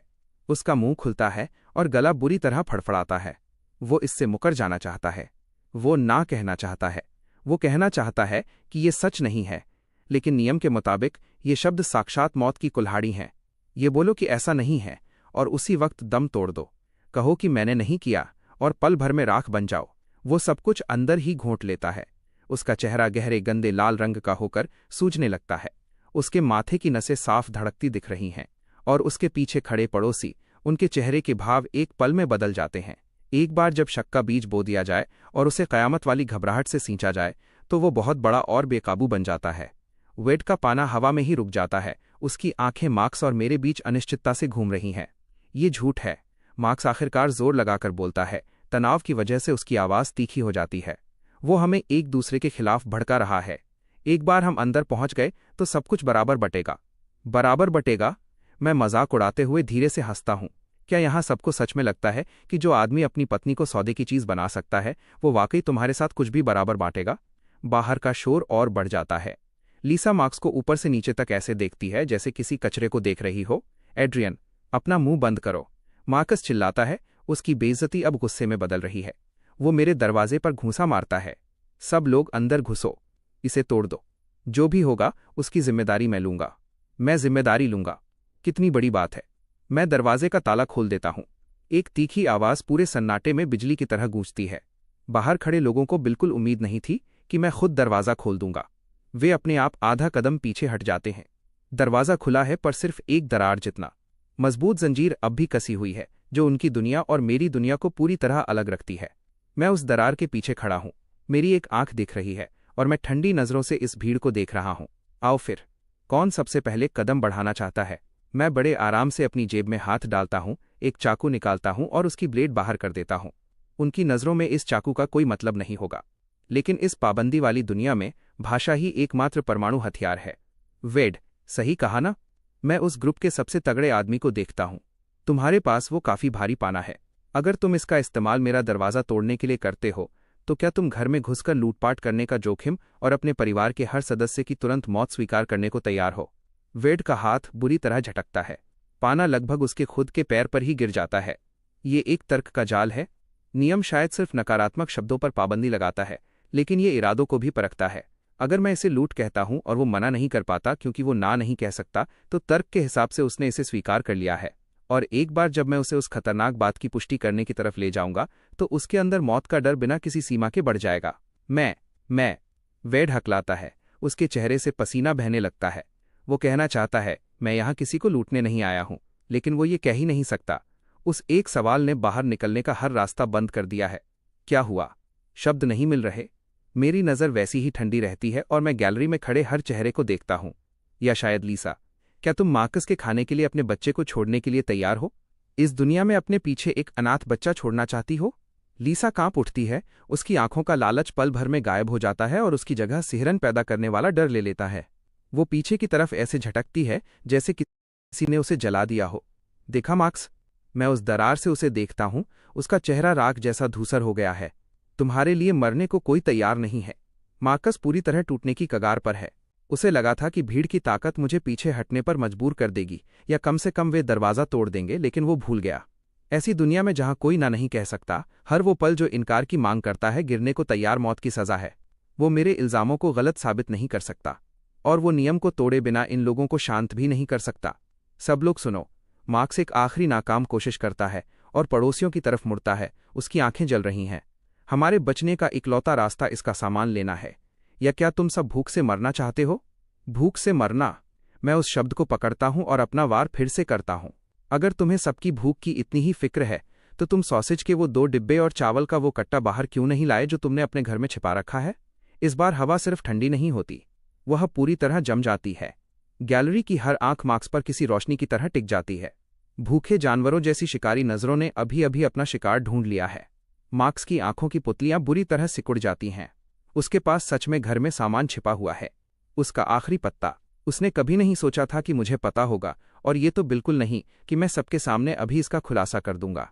उसका मुंह खुलता है और गला बुरी तरह फड़फड़ाता है। वो इससे मुकर जाना चाहता है। वो ना कहना चाहता है। वो कहना चाहता है कि ये सच नहीं है, लेकिन नियम के मुताबिक ये शब्द साक्षात मौत की कुल्हाड़ी हैं। ये बोलो कि ऐसा नहीं है और उसी वक्त दम तोड़ दो। कहो कि मैंने नहीं किया और पल भर में राख बन जाओ। वो सब कुछ अंदर ही घोंट लेता है। उसका चेहरा गहरे गंदे लाल रंग का होकर सूजने लगता है। उसके माथे की नसें साफ धड़कती दिख रही हैं और उसके पीछे खड़े पड़ोसी, उनके चेहरे के भाव एक पल में बदल जाते हैं। एक बार जब शक का बीज बो दिया जाए और उसे क़यामत वाली घबराहट से सींचा जाए तो वो बहुत बड़ा और बेकाबू बन जाता है। वेड का पाना हवा में ही रुक जाता है। उसकी आंखें मार्क्स और मेरे बीच अनिश्चितता से घूम रही हैं। ये झूठ है, मार्क्स आखिरकार जोर लगाकर बोलता है। तनाव की वजह से उसकी आवाज़ तीखी हो जाती है। वो हमें एक दूसरे के खिलाफ भड़का रहा है। एक बार हम अंदर पहुंच गए तो सब कुछ बराबर बटेगा। बराबर बटेगा? मैं मजाक उड़ाते हुए धीरे से हंसता हूँ। क्या यहाँ सबको सच में लगता है कि जो आदमी अपनी पत्नी को सौदे की चीज़ बना सकता है वो वाकई तुम्हारे साथ कुछ भी बराबर बांटेगा? बाहर का शोर और बढ़ जाता है। लीसा मार्क्स को ऊपर से नीचे तक ऐसे देखती है जैसे किसी कचरे को देख रही हो। एड्रियन, अपना मुंह बंद करो, मार्कस चिल्लाता है। उसकी बेइज्जती अब गुस्से में बदल रही है। वो मेरे दरवाजे पर घूंसा मारता है। सब लोग अंदर घुसो, इसे तोड़ दो। जो भी होगा उसकी जिम्मेदारी मैं लूंगा। मैं जिम्मेदारी लूंगा। कितनी बड़ी बात है। मैं दरवाजे का ताला खोल देता हूं। एक तीखी आवाज़ पूरे सन्नाटे में बिजली की तरह गूंजती है। बाहर खड़े लोगों को बिल्कुल उम्मीद नहीं थी कि मैं खुद दरवाज़ा खोल दूंगा। वे अपने आप आधा कदम पीछे हट जाते हैं। दरवाज़ा खुला है, पर सिर्फ एक दरार जितना। मजबूत जंजीर अब भी कसी हुई है जो उनकी दुनिया और मेरी दुनिया को पूरी तरह अलग रखती है। मैं उस दरार के पीछे खड़ा हूं। मेरी एक आंख दिख रही है और मैं ठंडी नज़रों से इस भीड़ को देख रहा हूं। आओ फिर, कौन सबसे पहले कदम बढ़ाना चाहता है? मैं बड़े आराम से अपनी जेब में हाथ डालता हूँ, एक चाकू निकालता हूँ और उसकी ब्लेड बाहर कर देता हूँ। उनकी नज़रों में इस चाकू का कोई मतलब नहीं होगा, लेकिन इस पाबंदी वाली दुनिया में भाषा ही एकमात्र परमाणु हथियार है। वेड, सही कहा ना? मैं उस ग्रुप के सबसे तगड़े आदमी को देखता हूँ। तुम्हारे पास वो काफ़ी भारी पाना है। अगर तुम इसका इस्तेमाल मेरा दरवाज़ा तोड़ने के लिए करते हो, तो क्या तुम घर में घुसकर लूटपाट करने का जोखिम और अपने परिवार के हर सदस्य की तुरंत मौत स्वीकार करने को तैयार हो? वेड का हाथ बुरी तरह झटकता है। पाना लगभग उसके खुद के पैर पर ही गिर जाता है। ये एक तर्क का जाल है। नियम शायद सिर्फ नकारात्मक शब्दों पर पाबंदी लगाता है, लेकिन ये इरादों को भी परखता है। अगर मैं इसे लूट कहता हूं और वो मना नहीं कर पाता क्योंकि वो ना नहीं कह सकता, तो तर्क के हिसाब से उसने इसे स्वीकार कर लिया है। और एक बार जब मैं उसे उस खतरनाक बात की पुष्टि करने की तरफ ले जाऊंगा, तो उसके अंदर मौत का डर बिना किसी सीमा के बढ़ जाएगा। मैं वेड हकलाता है। उसके चेहरे से पसीना बहने लगता है। वो कहना चाहता है, मैं यहाँ किसी को लूटने नहीं आया हूँ, लेकिन वो ये कह ही नहीं सकता। उस एक सवाल ने बाहर निकलने का हर रास्ता बंद कर दिया है। क्या हुआ? शब्द नहीं मिल रहे। मेरी नज़र वैसी ही ठंडी रहती है और मैं गैलरी में खड़े हर चेहरे को देखता हूँ। या शायद लीसा। क्या तुम मार्कस के खाने के लिए अपने बच्चे को छोड़ने के लिए तैयार हो? इस दुनिया में अपने पीछे एक अनाथ बच्चा छोड़ना चाहती हो? लीसा कांप उठती है। उसकी आंखों का लालच पल भर में गायब हो जाता है और उसकी जगह सिहरन पैदा करने वाला डर ले लेता है। वो पीछे की तरफ ऐसे झटकती है जैसे किसी ने उसे जला दिया हो। देखा मार्कस? मैं उस दरार से उसे देखता हूँ। उसका चेहरा राख जैसा धूसर हो गया है। तुम्हारे लिए मरने को कोई तैयार नहीं है। मार्कस पूरी तरह टूटने की कगार पर है। उसे लगा था कि भीड़ की ताकत मुझे पीछे हटने पर मजबूर कर देगी, या कम से कम वे दरवाज़ा तोड़ देंगे, लेकिन वो भूल गया। ऐसी दुनिया में जहां कोई ना नहीं कह सकता, हर वो पल जो इनकार की मांग करता है गिरने को तैयार मौत की सज़ा है। वो मेरे इल्ज़ामों को गलत साबित नहीं कर सकता, और वो नियम को तोड़े बिना इन लोगों को शांत भी नहीं कर सकता। सब लोग सुनो। मार्कस एक आखिरी नाकाम कोशिश करता है और पड़ोसियों की तरफ मुड़ता है। उसकी आंखें जल रही हैं। हमारे बचने का इकलौता रास्ता इसका सामान लेना है। या क्या तुम सब भूख से मरना चाहते हो? भूख से मरना? मैं उस शब्द को पकड़ता हूं और अपना वार फिर से करता हूं। अगर तुम्हें सबकी भूख की इतनी ही फिक्र है, तो तुम सॉसेज के वो 2 डिब्बे और चावल का वो कट्टा बाहर क्यों नहीं लाए जो तुमने अपने घर में छिपा रखा है? इस बार हवा सिर्फ ठंडी नहीं होती, वह पूरी तरह जम जाती है। गैलरी की हर आंख मार्क्स पर किसी रोशनी की तरह टिक जाती है। भूखे जानवरों जैसी शिकारी नजरों ने अभी अभी अपना शिकार ढूंढ लिया है। मार्क्स की आंखों की पुतलियां बुरी तरह सिकुड़ जाती हैं। उसके पास सच में घर में सामान छिपा हुआ है। उसका आखिरी पत्ता। उसने कभी नहीं सोचा था कि मुझे पता होगा, और ये तो बिल्कुल नहीं कि मैं सबके सामने अभी इसका खुलासा कर दूंगा।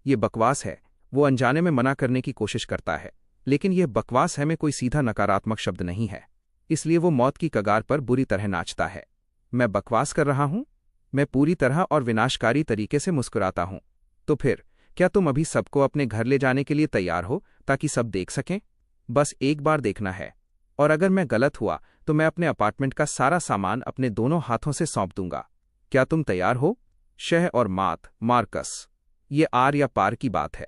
ये बकवास है। वो अनजाने में मना करने की कोशिश करता है, लेकिन यह बकवास है में कोई सीधा नकारात्मक शब्द नहीं है, इसलिए वो मौत की कगार पर बुरी तरह नाचता है। मैं बकवास कर रहा हूं? मैं पूरी तरह और विनाशकारी तरीके से मुस्कुराता हूं। तो फिर क्या तुम अभी सबको अपने घर ले जाने के लिए तैयार हो, ताकि सब देख सकें? बस एक बार देखना है, और अगर मैं गलत हुआ तो मैं अपने अपार्टमेंट का सारा सामान अपने दोनों हाथों से सौंप दूंगा। क्या तुम तैयार हो? शह और मार्कस, ये आर या पार की बात है।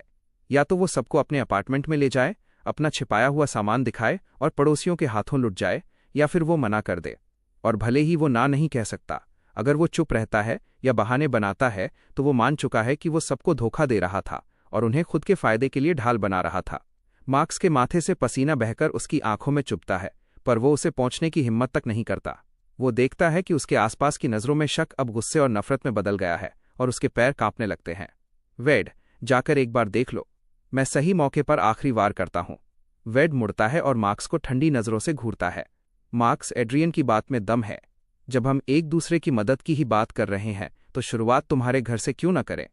या तो वो सबको अपने अपार्टमेंट में ले जाए, अपना छिपाया हुआ सामान दिखाए और पड़ोसियों के हाथों लुट जाए, या फिर वो मना कर दे। और भले ही वो ना नहीं कह सकता, अगर वो चुप रहता है या बहाने बनाता है, तो वो मान चुका है कि वो सबको धोखा दे रहा था और उन्हें खुद के फायदे के लिए ढाल बना रहा था। मार्क्स के माथे से पसीना बहकर उसकी आंखों में चुभता है, पर वो उसे पहुंचने की हिम्मत तक नहीं करता। वो देखता है कि उसके आसपास की नजरों में शक अब गुस्से और नफरत में बदल गया है, और उसके पैर कांपने लगते हैं। वेड, जाकर एक बार देख लो। मैं सही मौके पर आखिरी वार करता हूं। वेड मुड़ता है और मार्क्स को ठंडी नजरों से घूरता है। मार्क्स, एड्रियन की बात में दम है। जब हम एक दूसरे की मदद की ही बात कर रहे हैं, तो शुरुआत तुम्हारे घर से क्यों न करें?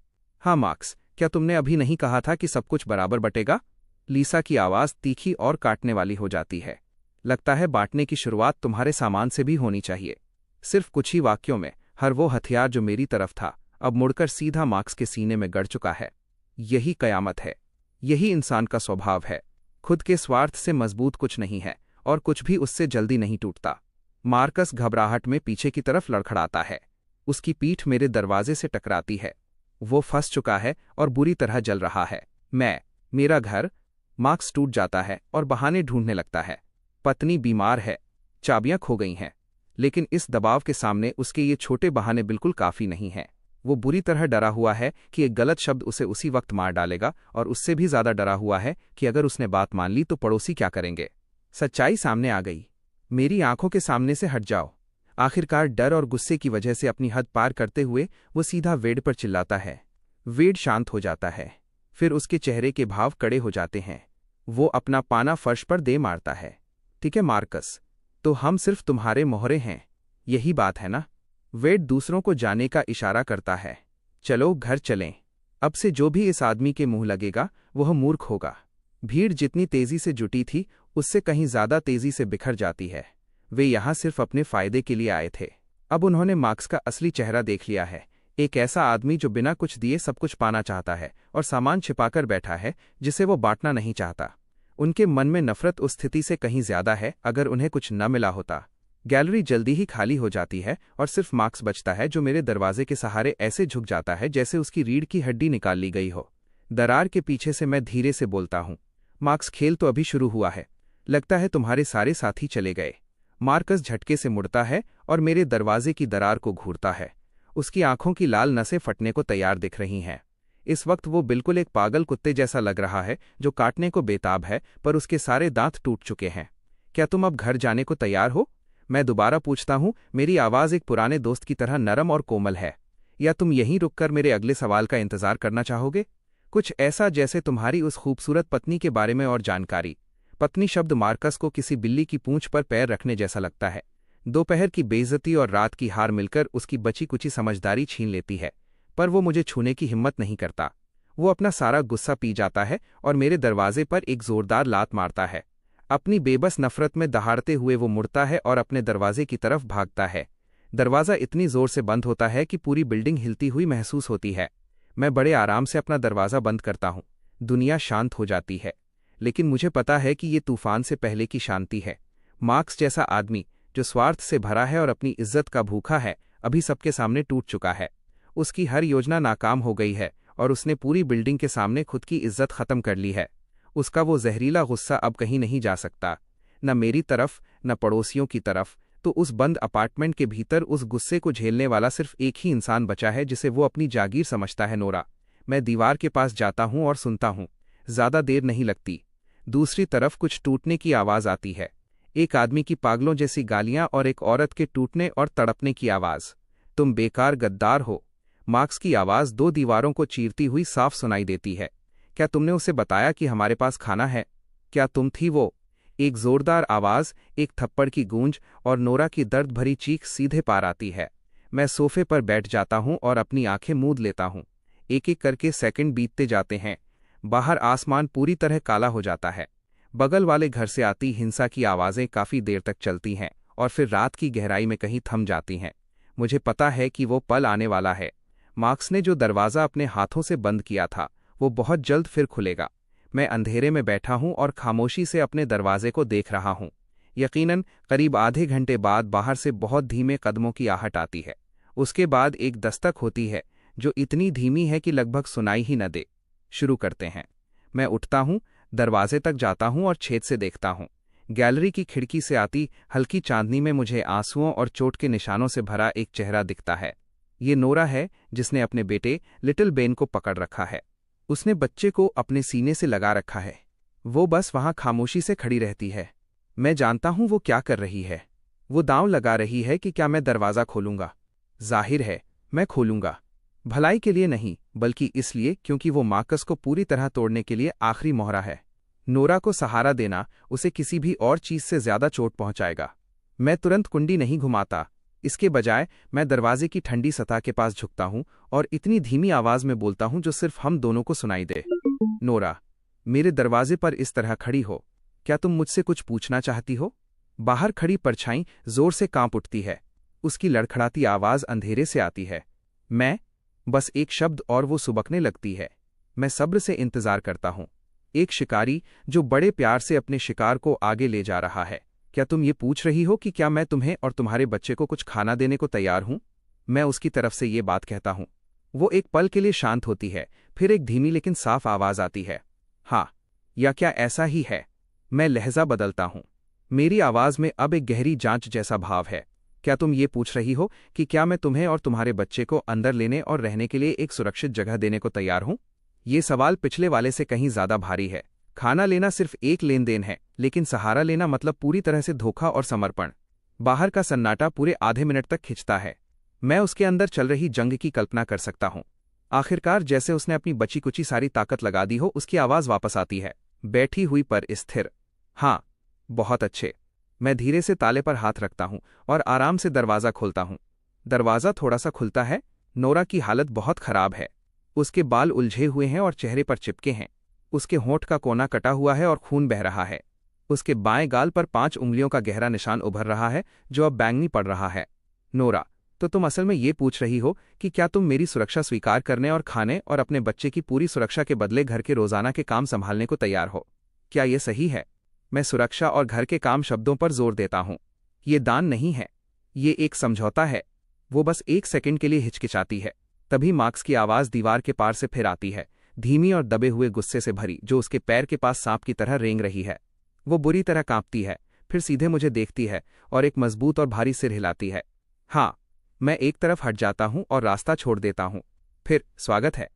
हाँ मार्क्स, क्या तुमने अभी नहीं कहा था कि सब कुछ बराबर बटेगा? लीसा की आवाज़ तीखी और काटने वाली हो जाती है। लगता है बांटने की शुरुआत तुम्हारे सामान से भी होनी चाहिए। सिर्फ कुछ ही वाक्यों में हर वो हथियार जो मेरी तरफ था, अब मुड़कर सीधा मार्क्स के सीने में गड़ चुका है। यही कयामत है। यही इंसान का स्वभाव है। खुद के स्वार्थ से मजबूत कुछ नहीं है, और कुछ भी उससे जल्दी नहीं टूटता। मार्कस घबराहट में पीछे की तरफ लड़खड़ाता है। उसकी पीठ मेरे दरवाजे से टकराती है। वो फंस चुका है और बुरी तरह जल रहा है। मेरा घर। मार्क्स टूट जाता है और बहाने ढूंढने लगता है। पत्नी बीमार है, चाबियां खो गई हैं, लेकिन इस दबाव के सामने उसके ये छोटे बहाने बिल्कुल काफी नहीं हैं। वो बुरी तरह डरा हुआ है कि एक गलत शब्द उसे उसी वक्त मार डालेगा, और उससे भी ज्यादा डरा हुआ है कि अगर उसने बात मान ली तो पड़ोसी क्या करेंगे। सच्चाई सामने आ गई। मेरी आंखों के सामने से हट जाओ। आखिरकार डर और गुस्से की वजह से अपनी हद पार करते हुए वो सीधा वेड पर चिल्लाता है। वेड शांत हो जाता है। फिर उसके चेहरे के भाव कड़े हो जाते हैं। वो अपना पाना फर्श पर दे मारता है। ठीक है मार्कस, तो हम सिर्फ तुम्हारे मोहरे हैं, यही बात है ना? वेड दूसरों को जाने का इशारा करता है। चलो घर चलें। अब से जो भी इस आदमी के मुंह लगेगा वह मूर्ख होगा। भीड़ जितनी तेजी से जुटी थी उससे कहीं ज्यादा तेजी से बिखर जाती है। वे यहां सिर्फ अपने फायदे के लिए आए थे। अब उन्होंने मार्क्स का असली चेहरा देख लिया है। एक ऐसा आदमी जो बिना कुछ दिए सब कुछ पाना चाहता है और सामान छिपाकर बैठा है जिसे वो बांटना नहीं चाहता। उनके मन में नफरत उस स्थिति से कहीं ज्यादा है अगर उन्हें कुछ न मिला होता। गैलरी जल्दी ही खाली हो जाती है और सिर्फ मार्क्स बचता है जो मेरे दरवाजे के सहारे ऐसे झुक जाता है जैसे उसकी रीढ़ की हड्डी निकाल ली गई हो। दरार के पीछे से मैं धीरे से बोलता हूं, मार्क्स खेल तो अभी शुरू हुआ है, लगता है तुम्हारे सारे साथी चले गए। मार्कस झटके से मुड़ता है और मेरे दरवाजे की दरार को घूरता है। उसकी आंखों की लाल नसें फटने को तैयार दिख रही हैं। इस वक्त वो बिल्कुल एक पागल कुत्ते जैसा लग रहा है जो काटने को बेताब है पर उसके सारे दांत टूट चुके हैं। क्या तुम अब घर जाने को तैयार हो? मैं दोबारा पूछता हूं। मेरी आवाज एक पुराने दोस्त की तरह नरम और कोमल है। या तुम यहीं रुककर मेरे अगले सवाल का इंतजार करना चाहोगे? कुछ ऐसा जैसे तुम्हारी उस खूबसूरत पत्नी के बारे में और जानकारी। पत्नी शब्द मार्कस को किसी बिल्ली की पूंछ पर पैर रखने जैसा लगता है। दोपहर की बेइज्जती और रात की हार मिलकर उसकी बची कुची समझदारी छीन लेती है, पर वो मुझे छूने की हिम्मत नहीं करता। वो अपना सारा गुस्सा पी जाता है और मेरे दरवाजे पर एक जोरदार लात मारता है। अपनी बेबस नफरत में दहाड़ते हुए वो मुड़ता है और अपने दरवाजे की तरफ भागता है। दरवाज़ा इतनी जोर से बंद होता है कि पूरी बिल्डिंग हिलती हुई महसूस होती है। मैं बड़े आराम से अपना दरवाज़ा बंद करता हूँ। दुनिया शांत हो जाती है, लेकिन मुझे पता है कि ये तूफान से पहले की शांति है। मार्क्स जैसा आदमी जो स्वार्थ से भरा है और अपनी इज्जत का भूखा है, अभी सबके सामने टूट चुका है। उसकी हर योजना नाकाम हो गई है और उसने पूरी बिल्डिंग के सामने खुद की इज्जत खत्म कर ली है। उसका वो जहरीला गुस्सा अब कहीं नहीं जा सकता, न मेरी तरफ न पड़ोसियों की तरफ। तो उस बंद अपार्टमेंट के भीतर उस गुस्से को झेलने वाला सिर्फ एक ही इंसान बचा है जिसे वो अपनी जागीर समझता है, नोरा। मैं दीवार के पास जाता हूँ और सुनता हूँ। ज्यादा देर नहीं लगती। दूसरी तरफ कुछ टूटने की आवाज आती है। एक आदमी की पागलों जैसी गालियां और एक औरत के टूटने और तड़पने की आवाज। तुम बेकार गद्दार हो। मार्क्स की आवाज दो दीवारों को चीरती हुई साफ सुनाई देती है। क्या तुमने उसे बताया कि हमारे पास खाना है? क्या तुम थी वो? एक जोरदार आवाज, एक थप्पड़ की गूंज और नोरा की दर्द भरी चीख सीधे पार आती है। मैं सोफे पर बैठ जाता हूं और अपनी आंखें मूंद लेता हूं। एक एक करके सेकंड बीतते जाते हैं। बाहर आसमान पूरी तरह काला हो जाता है। बगल वाले घर से आती हिंसा की आवाजें काफी देर तक चलती हैं और फिर रात की गहराई में कहीं थम जाती हैं। मुझे पता है कि वो पल आने वाला है। मार्क्स ने जो दरवाज़ा अपने हाथों से बंद किया था वो बहुत जल्द फिर खुलेगा। मैं अंधेरे में बैठा हूं और खामोशी से अपने दरवाजे को देख रहा हूं। यकीनन करीब आधे घंटे बाद बाहर से बहुत धीमे कदमों की आहट आती है। उसके बाद एक दस्तक होती है जो इतनी धीमी है कि लगभग सुनाई ही न दे। शुरू करते हैं। मैं उठता हूं, दरवाजे तक जाता हूं और छेद से देखता हूं। गैलरी की खिड़की से आती हल्की चांदनी में मुझे आंसुओं और चोट के निशानों से भरा एक चेहरा दिखता है। ये नोरा है जिसने अपने बेटे लिटिल बेन को पकड़ रखा है। उसने बच्चे को अपने सीने से लगा रखा है। वो बस वहां खामोशी से खड़ी रहती है। मैं जानता हूं वो क्या कर रही है। वो दांव लगा रही है कि क्या मैं दरवाज़ा खोलूंगा। जाहिर है मैं खोलूंगा। भलाई के लिए नहीं, बल्कि इसलिए क्योंकि वो मार्कस को पूरी तरह तोड़ने के लिए आखिरी मोहरा है। नोरा को सहारा देना उसे किसी भी और चीज से ज्यादा चोट पहुंचाएगा। मैं तुरंत कुंडी नहीं घुमाता। इसके बजाय मैं दरवाजे की ठंडी सतह के पास झुकता हूं और इतनी धीमी आवाज में बोलता हूं जो सिर्फ हम दोनों को सुनाई दे। नोरा, मेरे दरवाजे पर इस तरह खड़ी हो। क्या तुम मुझसे कुछ पूछना चाहती हो? बाहर खड़ी परछाई जोर से कांप उठती है। उसकी लड़खड़ाती आवाज अंधेरे से आती है। मैं बस एक शब्द और वो सुबकने लगती है। मैं सब्र से इंतजार करता हूं। एक शिकारी जो बड़े प्यार से अपने शिकार को आगे ले जा रहा है। क्या तुम ये पूछ रही हो कि क्या मैं तुम्हें और तुम्हारे बच्चे को कुछ खाना देने को तैयार हूं? मैं उसकी तरफ से ये बात कहता हूं। वो एक पल के लिए शांत होती है, फिर एक धीमी लेकिन साफ आवाज आती है, हाँ, या क्या ऐसा ही है? मैं लहजा बदलता हूं। मेरी आवाज में अब एक गहरी जांच जैसा भाव है। क्या तुम ये पूछ रही हो कि क्या मैं तुम्हें और तुम्हारे बच्चे को अंदर लेने और रहने के लिए एक सुरक्षित जगह देने को तैयार हूं? ये सवाल पिछले वाले से कहीं ज्यादा भारी है। खाना लेना सिर्फ एक लेन देन है, लेकिन सहारा लेना मतलब पूरी तरह से धोखा और समर्पण। बाहर का सन्नाटा पूरे आधे मिनट तक खिंचता है। मैं उसके अंदर चल रही जंग की कल्पना कर सकता हूँ। आखिरकार जैसे उसने अपनी बची कुची सारी ताकत लगा दी हो, उसकी आवाज़ वापस आती है, बैठी हुई पर स्थिर। हाँ, बहुत अच्छे। मैं धीरे से ताले पर हाथ रखता हूँ और आराम से दरवाज़ा खोलता हूँ। दरवाज़ा थोड़ा सा खुलता है। नोरा की हालत बहुत खराब है। उसके बाल उलझे हुए हैं और चेहरे पर चिपके हैं। उसके होंठ का कोना कटा हुआ है और खून बह रहा है। उसके बाएं गाल पर 5 उंगलियों का गहरा निशान उभर रहा है, जो अब बैंगनी पड़ रहा है। नोरा, तो तुम असल में ये पूछ रही हो कि क्या तुम मेरी सुरक्षा स्वीकार करने और खाने और अपने बच्चे की पूरी सुरक्षा के बदले घर के रोजाना के काम संभालने को तैयार हो? क्या ये सही है? मैं सुरक्षा और घर के काम शब्दों पर जोर देता हूँ। ये दान नहीं है, ये एक समझौता है। वो बस 1 सेकंड के लिए हिचकिचाती है। तभी मार्क्स की आवाज़ दीवार के पार से फिर आती है, धीमी और दबे हुए गुस्से से भरी, जो उसके पैर के पास सांप की तरह रेंग रही है। वो बुरी तरह कांपती है, फिर सीधे मुझे देखती है और एक मजबूत और भारी सिर हिलाती है। हाँ, मैं एक तरफ हट जाता हूँ और रास्ता छोड़ देता हूँ। फिर स्वागत है।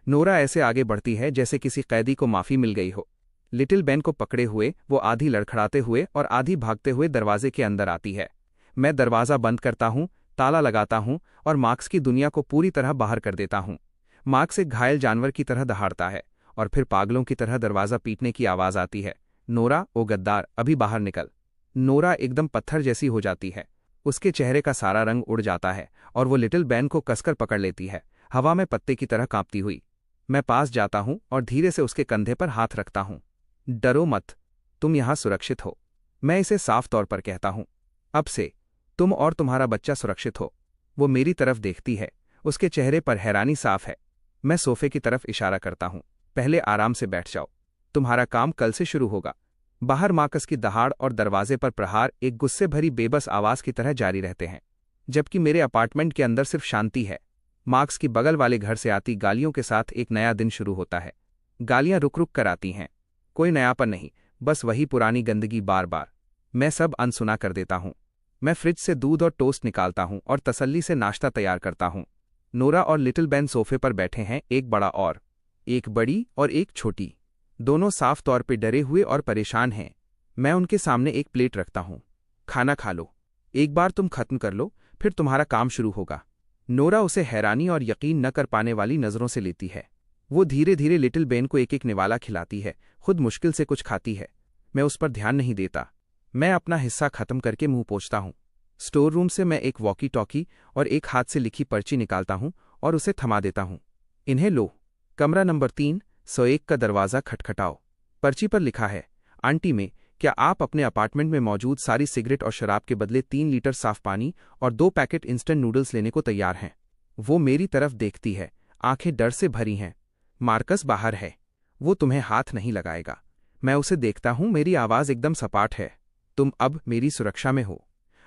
नोरा ऐसे आगे बढ़ती है जैसे किसी कैदी को माफी मिल गई हो। लिटिल बेन को पकड़े हुए वो आधी लड़खड़ाते हुए और आधी भागते हुए दरवाजे के अंदर आती है। मैं दरवाज़ा बंद करता हूँ, ताला लगाता हूँ और मार्क्स की दुनिया को पूरी तरह बाहर कर देता हूँ। मार्क्स एक घायल जानवर की तरह दहाड़ता है और फिर पागलों की तरह दरवाज़ा पीटने की आवाज़ आती है। नोरा, ओ गद्दार, अभी बाहर निकल। नोरा एकदम पत्थर जैसी हो जाती है। उसके चेहरे का सारा रंग उड़ जाता है और वो लिटिल बेन को कसकर पकड़ लेती है, हवा में पत्ते की तरह कांपती हुई। मैं पास जाता हूँ और धीरे से उसके कंधे पर हाथ रखता हूँ। डरो मत, तुम यहाँ सुरक्षित हो। मैं इसे साफ तौर पर कहता हूँ। अब से तुम और तुम्हारा बच्चा सुरक्षित हो। वो मेरी तरफ देखती है, उसके चेहरे पर हैरानी साफ है। मैं सोफे की तरफ इशारा करता हूँ। पहले आराम से बैठ जाओ, तुम्हारा काम कल से शुरू होगा। बाहर मार्कस की दहाड़ और दरवाजे पर प्रहार एक गुस्से भरी बेबस आवाज की तरह जारी रहते हैं, जबकि मेरे अपार्टमेंट के अंदर सिर्फ शांति है। मार्क्स की बगल वाले घर से आती गालियों के साथ एक नया दिन शुरू होता है। गालियां रुक रुक कर आती हैं, कोई नयापन नहीं, बस वही पुरानी गंदगी बार बार। मैं सब अनसुना कर देता हूँ। मैं फ्रिज से दूध और टोस्ट निकालता हूँ और तसल्ली से नाश्ता तैयार करता हूँ। नोरा और लिटिल बेन सोफे पर बैठे हैं, एक बड़ा और एक बड़ी और एक छोटी। दोनों साफ तौर पे डरे हुए और परेशान हैं। मैं उनके सामने एक प्लेट रखता हूँ। खाना खा लो, एक बार तुम खत्म कर लो, फिर तुम्हारा काम शुरू होगा। नोरा उसे हैरानी और यकीन न कर पाने वाली नज़रों से लेती है। वो धीरे धीरे लिटिल बेन को एक एक निवाला खिलाती है, खुद मुश्किल से कुछ खाती है। मैं उस पर ध्यान नहीं देता। मैं अपना हिस्सा खत्म करके मुंह पोंछता हूँ। स्टोर रूम से मैं एक वॉकी टॉकी और एक हाथ से लिखी पर्ची निकालता हूँ और उसे थमा देता हूँ। इन्हें लो, कमरा नंबर 301 का दरवाज़ा खटखटाओ। पर्ची पर लिखा है, आंटी में, क्या आप अपने अपार्टमेंट में मौजूद सारी सिगरेट और शराब के बदले 3 लीटर साफ पानी और 2 पैकेट इंस्टेंट नूडल्स लेने को तैयार हैं? वो मेरी तरफ देखती है, आंखें डर से भरी हैं। मार्कस बाहर है, वो तुम्हें हाथ नहीं लगाएगा। मैं उसे देखता हूँ, मेरी आवाज़ एकदम सपाट है। तुम अब मेरी सुरक्षा में हो।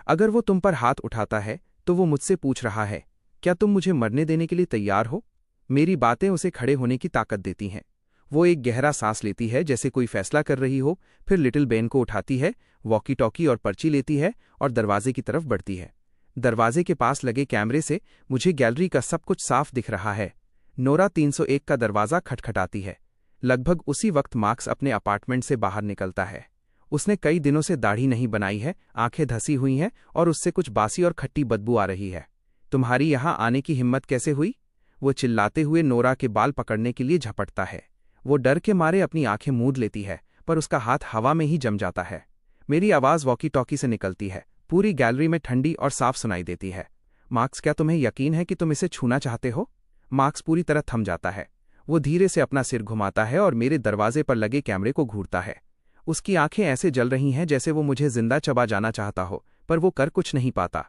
अगर वो तुम पर हाथ उठाता है तो वो मुझसे पूछ रहा है, क्या तुम मुझे मरने देने के लिए तैयार हो? मेरी बातें उसे खड़े होने की ताकत देती हैं। वो एक गहरा सांस लेती है जैसे कोई फैसला कर रही हो, फिर लिटिल बेन को उठाती है, वॉकी टॉकी और पर्ची लेती है और दरवाजे की तरफ बढ़ती है। दरवाजे के पास लगे कैमरे से मुझे गैलरी का सब कुछ साफ दिख रहा है। नोरा 301 का दरवाज़ा खटखटाती है। लगभग उसी वक्त मार्क्स अपने अपार्टमेंट से बाहर निकलता है। उसने कई दिनों से दाढ़ी नहीं बनाई है, आंखें धसी हुई हैं और उससे कुछ बासी और खट्टी बदबू आ रही है। तुम्हारी यहाँ आने की हिम्मत कैसे हुई? वो चिल्लाते हुए नोरा के बाल पकड़ने के लिए झपटता है। वो डर के मारे अपनी आंखें मूंद लेती है, पर उसका हाथ हवा में ही जम जाता है। मेरी आवाज़ वॉकी टॉकी से निकलती है, पूरी गैलरी में ठंडी और साफ सुनाई देती है। मार्क्स, क्या तुम्हें यकीन है कि तुम इसे छूना चाहते हो? मार्क्स पूरी तरह थम जाता है। वो धीरे से अपना सिर घुमाता है और मेरे दरवाजे पर लगे कैमरे को घूरता है। उसकी आंखें ऐसे जल रही हैं जैसे वो मुझे जिंदा चबा जाना चाहता हो, पर वो कर कुछ नहीं पाता।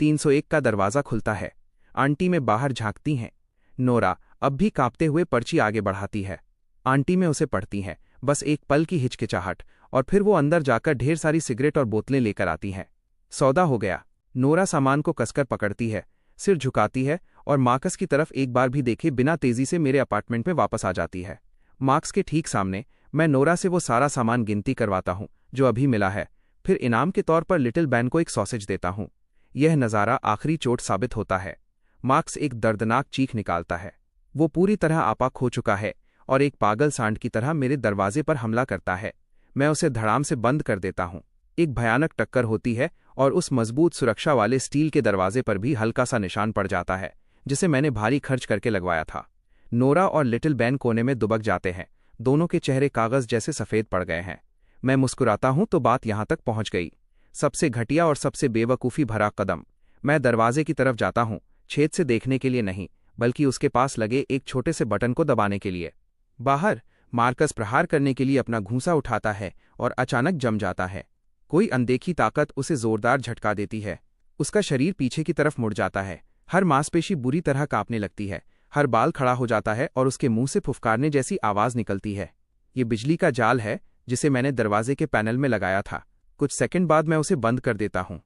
301 का दरवाज़ा खुलता है। आंटी में बाहर झांकती हैं। नोरा अब भी कांपते हुए पर्ची आगे बढ़ाती है। आंटी में उसे पढ़ती हैं, बस एक पल की हिचकिचाहट, और फिर वो अंदर जाकर ढेर सारी सिगरेट और बोतलें लेकर आती हैं। सौदा हो गया। नोरा सामान को कसकर पकड़ती है, सिर झुकाती है और मार्कस की तरफ एक बार भी देखे बिना तेजी से मेरे अपार्टमेंट में वापस आ जाती है। मार्क्स के ठीक सामने मैं नोरा से वो सारा सामान गिनती करवाता हूँ जो अभी मिला है, फिर इनाम के तौर पर लिटिल बेन को एक सॉसेज देता हूँ। यह नज़ारा आखिरी चोट साबित होता है। मार्क्स एक दर्दनाक चीख निकालता है। वो पूरी तरह आपा खो चुका है और एक पागल सांड की तरह मेरे दरवाजे पर हमला करता है। मैं उसे धड़ाम से बंद कर देता हूँ। एक भयानक टक्कर होती है और उस मजबूत सुरक्षा वाले स्टील के दरवाजे पर भी हल्का सा निशान पड़ जाता है, जिसे मैंने भारी खर्च करके लगवाया था। नोरा और लिटिल बैन कोने में दुबक जाते हैं, दोनों के चेहरे कागज जैसे सफ़ेद पड़ गए हैं। मैं मुस्कुराता हूं तो बात यहां तक पहुंच गई। सबसे घटिया और सबसे बेवकूफ़ी भरा कदम। मैं दरवाजे की तरफ जाता हूं, छेद से देखने के लिए नहीं, बल्कि उसके पास लगे एक छोटे से बटन को दबाने के लिए। बाहर मार्कस प्रहार करने के लिए अपना घूंसा उठाता है और अचानक जम जाता है। कोई अनदेखी ताकत उसे जोरदार झटका देती है। उसका शरीर पीछे की तरफ मुड़ जाता है, हर मांसपेशी बुरी तरह कांपने लगती है, हर बाल खड़ा हो जाता है और उसके मुंह से फुफकारने जैसी आवाज़ निकलती है। ये बिजली का जाल है जिसे मैंने दरवाजे के पैनल में लगाया था। कुछ सेकंड बाद मैं उसे बंद कर देता हूं।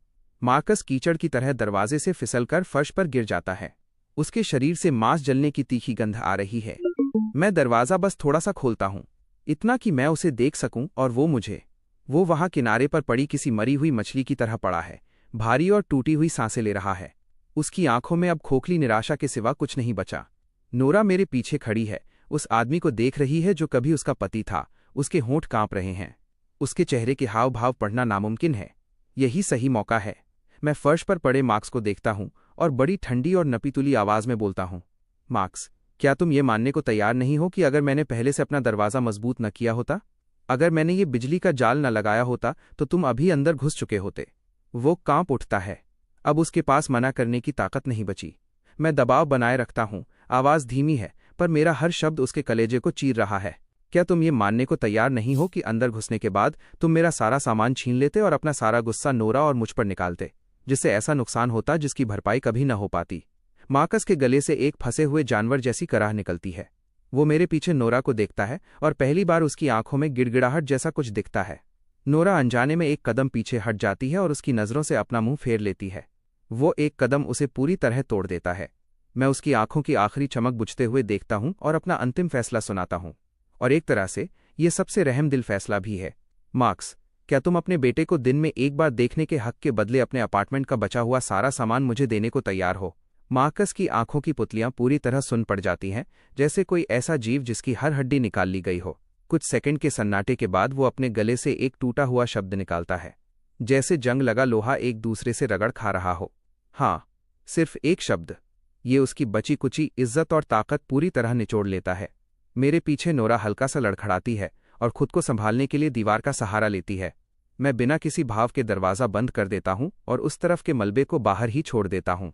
मार्कस कीचड़ की तरह दरवाजे से फिसलकर फर्श पर गिर जाता है। उसके शरीर से मांस जलने की तीखी गंध आ रही है। मैं दरवाज़ा बस थोड़ा सा खोलता हूं, इतना कि मैं उसे देख सकूं और वो मुझे। वो वहां किनारे पर पड़ी किसी मरी हुई मछली की तरह पड़ा है, भारी और टूटी हुई सांसें ले रहा है। उसकी आंखों में अब खोखली निराशा के सिवा कुछ नहीं बचा। नोरा मेरे पीछे खड़ी है, उस आदमी को देख रही है जो कभी उसका पति था। उसके होंठ कांप रहे हैं, उसके चेहरे के हाव भाव पढ़ना नामुमकिन है। यही सही मौका है। मैं फर्श पर पड़े मार्क्स को देखता हूं और बड़ी ठंडी और नपीतुली आवाज में बोलता हूं, मार्क्स, क्या तुम ये मानने को तैयार नहीं हो कि अगर मैंने पहले से अपना दरवाज़ा मजबूत न किया होता, अगर मैंने ये बिजली का जाल न लगाया होता, तो तुम अभी अंदर घुस चुके होते। वो कांप उठता है। अब उसके पास मना करने की ताकत नहीं बची। मैं दबाव बनाए रखता हूं, आवाज़ धीमी है, पर मेरा हर शब्द उसके कलेजे को चीर रहा है। क्या तुम ये मानने को तैयार नहीं हो कि अंदर घुसने के बाद तुम मेरा सारा सामान छीन लेते और अपना सारा गुस्सा नोरा और मुझ पर निकालते, जिससे ऐसा नुकसान होता जिसकी भरपाई कभी न हो पाती। मार्कस के गले से एक फंसे हुए जानवर जैसी कराह निकलती है। वो मेरे पीछे नोरा को देखता है और पहली बार उसकी आंखों में गिड़गिड़ाहट जैसा कुछ दिखता है। नोरा अनजाने में एक कदम पीछे हट जाती है और उसकी नज़रों से अपना मुंह फेर लेती है। वो एक कदम उसे पूरी तरह तोड़ देता है। मैं उसकी आंखों की आखिरी चमक बुझते हुए देखता हूं और अपना अंतिम फैसला सुनाता हूं, और एक तरह से ये सबसे रहमदिल फैसला भी है। मार्क्स, क्या तुम अपने बेटे को दिन में एक बार देखने के हक के बदले अपने अपार्टमेंट का बचा हुआ सारा सामान मुझे देने को तैयार हो? मार्कस की आंखों की पुतलियां पूरी तरह सुन पड़ जाती हैं, जैसे कोई ऐसा जीव जिसकी हर हड्डी निकाल ली गई हो। कुछ सेकंड के सन्नाटे के बाद वो अपने गले से एक टूटा हुआ शब्द निकालता है, जैसे जंग लगा लोहा एक दूसरे से रगड़ खा रहा हो। हाँ, सिर्फ एक शब्द। ये उसकी बची कुची इज्जत और ताकत पूरी तरह निचोड़ लेता है। मेरे पीछे नोरा हल्का सा लड़खड़ाती है और खुद को संभालने के लिए दीवार का सहारा लेती है। मैं बिना किसी भाव के दरवाज़ा बंद कर देता हूं और उस तरफ के मलबे को बाहर ही छोड़ देता हूं।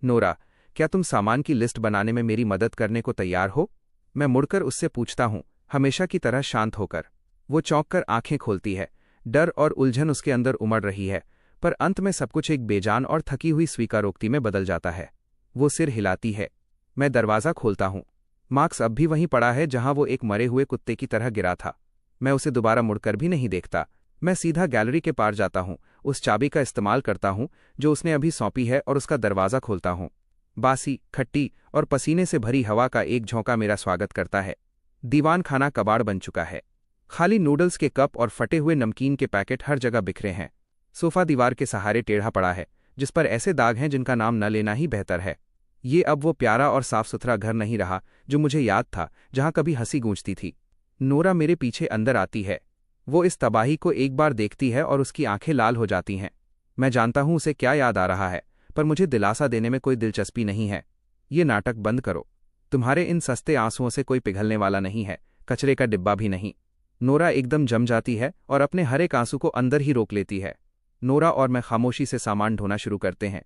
नोरा, क्या तुम सामान की लिस्ट बनाने में मेरी मदद करने को तैयार हो? मैं मुड़कर उससे पूछता हूं, हमेशा की तरह शांत होकर। वो चौंक कर आंखें खोलती है। डर और उलझन उसके अंदर उमड़ रही है, पर अंत में सब कुछ एक बेजान और थकी हुई स्वीकारोक्ति में बदल जाता है। वो सिर हिलाती है। मैं दरवाज़ा खोलता हूं। मार्क्स अब भी वहीं पड़ा है जहां वो एक मरे हुए कुत्ते की तरह गिरा था। मैं उसे दोबारा मुड़कर भी नहीं देखता। मैं सीधा गैलरी के पार जाता हूं, उस चाबी का इस्तेमाल करता हूं जो उसने अभी सौंपी है और उसका दरवाज़ा खोलता हूं। बासी, खट्टी और पसीने से भरी हवा का एक झोंका मेरा स्वागत करता है। दीवान खाना कबाड़ बन चुका है। खाली नूडल्स के कप और फटे हुए नमकीन के पैकेट हर जगह बिखरे हैं। सोफा दीवार के सहारे टेढ़ा पड़ा है, जिस पर ऐसे दाग हैं जिनका नाम न लेना ही बेहतर है। ये अब वो प्यारा और साफ सुथरा घर नहीं रहा जो मुझे याद था, जहां कभी हंसी गूंजती थी। नोरा मेरे पीछे अंदर आती है। वो इस तबाही को एक बार देखती है और उसकी आंखें लाल हो जाती हैं। मैं जानता हूं उसे क्या याद आ रहा है, पर मुझे दिलासा देने में कोई दिलचस्पी नहीं है। ये नाटक बंद करो। तुम्हारे इन सस्ते आंसुओं से कोई पिघलने वाला नहीं है, कचरे का डिब्बा भी नहीं। नोरा एकदम जम जाती है और अपने हर एक आंसू को अंदर ही रोक लेती है। नोरा और मैं खामोशी से सामान ढोना शुरू करते हैं।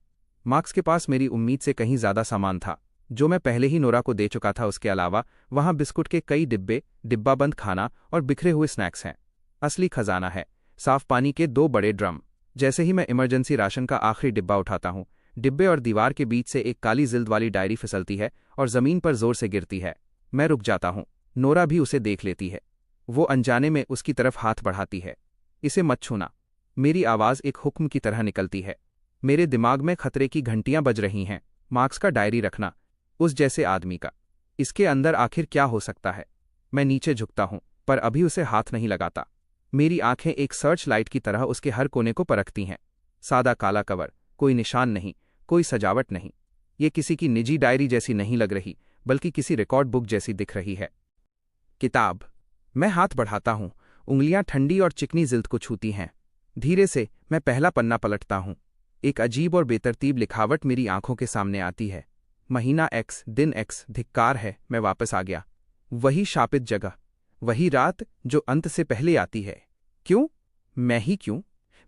मार्क्स के पास मेरी उम्मीद से कहीं ज्यादा सामान था, जो मैं पहले ही नोरा को दे चुका था। उसके अलावा वहां बिस्कुट के कई डिब्बे, डिब्बाबंद खाना और बिखरे हुए स्नैक्स हैं। असली खजाना है साफ पानी के 2 बड़े ड्रम। जैसे ही मैं इमरजेंसी राशन का आखिरी डिब्बा उठाता हूं, डिब्बे और दीवार के बीच से एक काली जिल्द वाली डायरी फिसलती है और जमीन पर जोर से गिरती है। मैं रुक जाता हूं। नोरा भी उसे देख लेती है। वो अनजाने में उसकी तरफ हाथ बढ़ाती है। इसे मत छूना। मेरी आवाज़ एक हुक्म की तरह निकलती है। मेरे दिमाग में खतरे की घंटियां बज रही हैं। मार्क्स का डायरी रखना, उस जैसे आदमी का। इसके अंदर आखिर क्या हो सकता है? मैं नीचे झुकता हूं, पर अभी उसे हाथ नहीं लगाता। मेरी आंखें एक सर्च लाइट की तरह उसके हर कोने को परखती हैं। सादा काला कवर, कोई निशान नहीं, कोई सजावट नहीं। ये किसी की निजी डायरी जैसी नहीं लग रही, बल्कि किसी रिकॉर्ड बुक जैसी दिख रही है। किताब। मैं हाथ बढ़ाता हूं, उंगलियां ठंडी और चिकनी जिल्द को छूती हैं। धीरे से मैं पहला पन्ना पलटता हूँ। एक अजीब और बेतरतीब लिखावट मेरी आंखों के सामने आती है। महीना एक्स, दिन एक्स, धिक्कार है, मैं वापस आ गया। वही शापित जगह, वही रात जो अंत से पहले आती है। क्यों? मैं ही क्यों?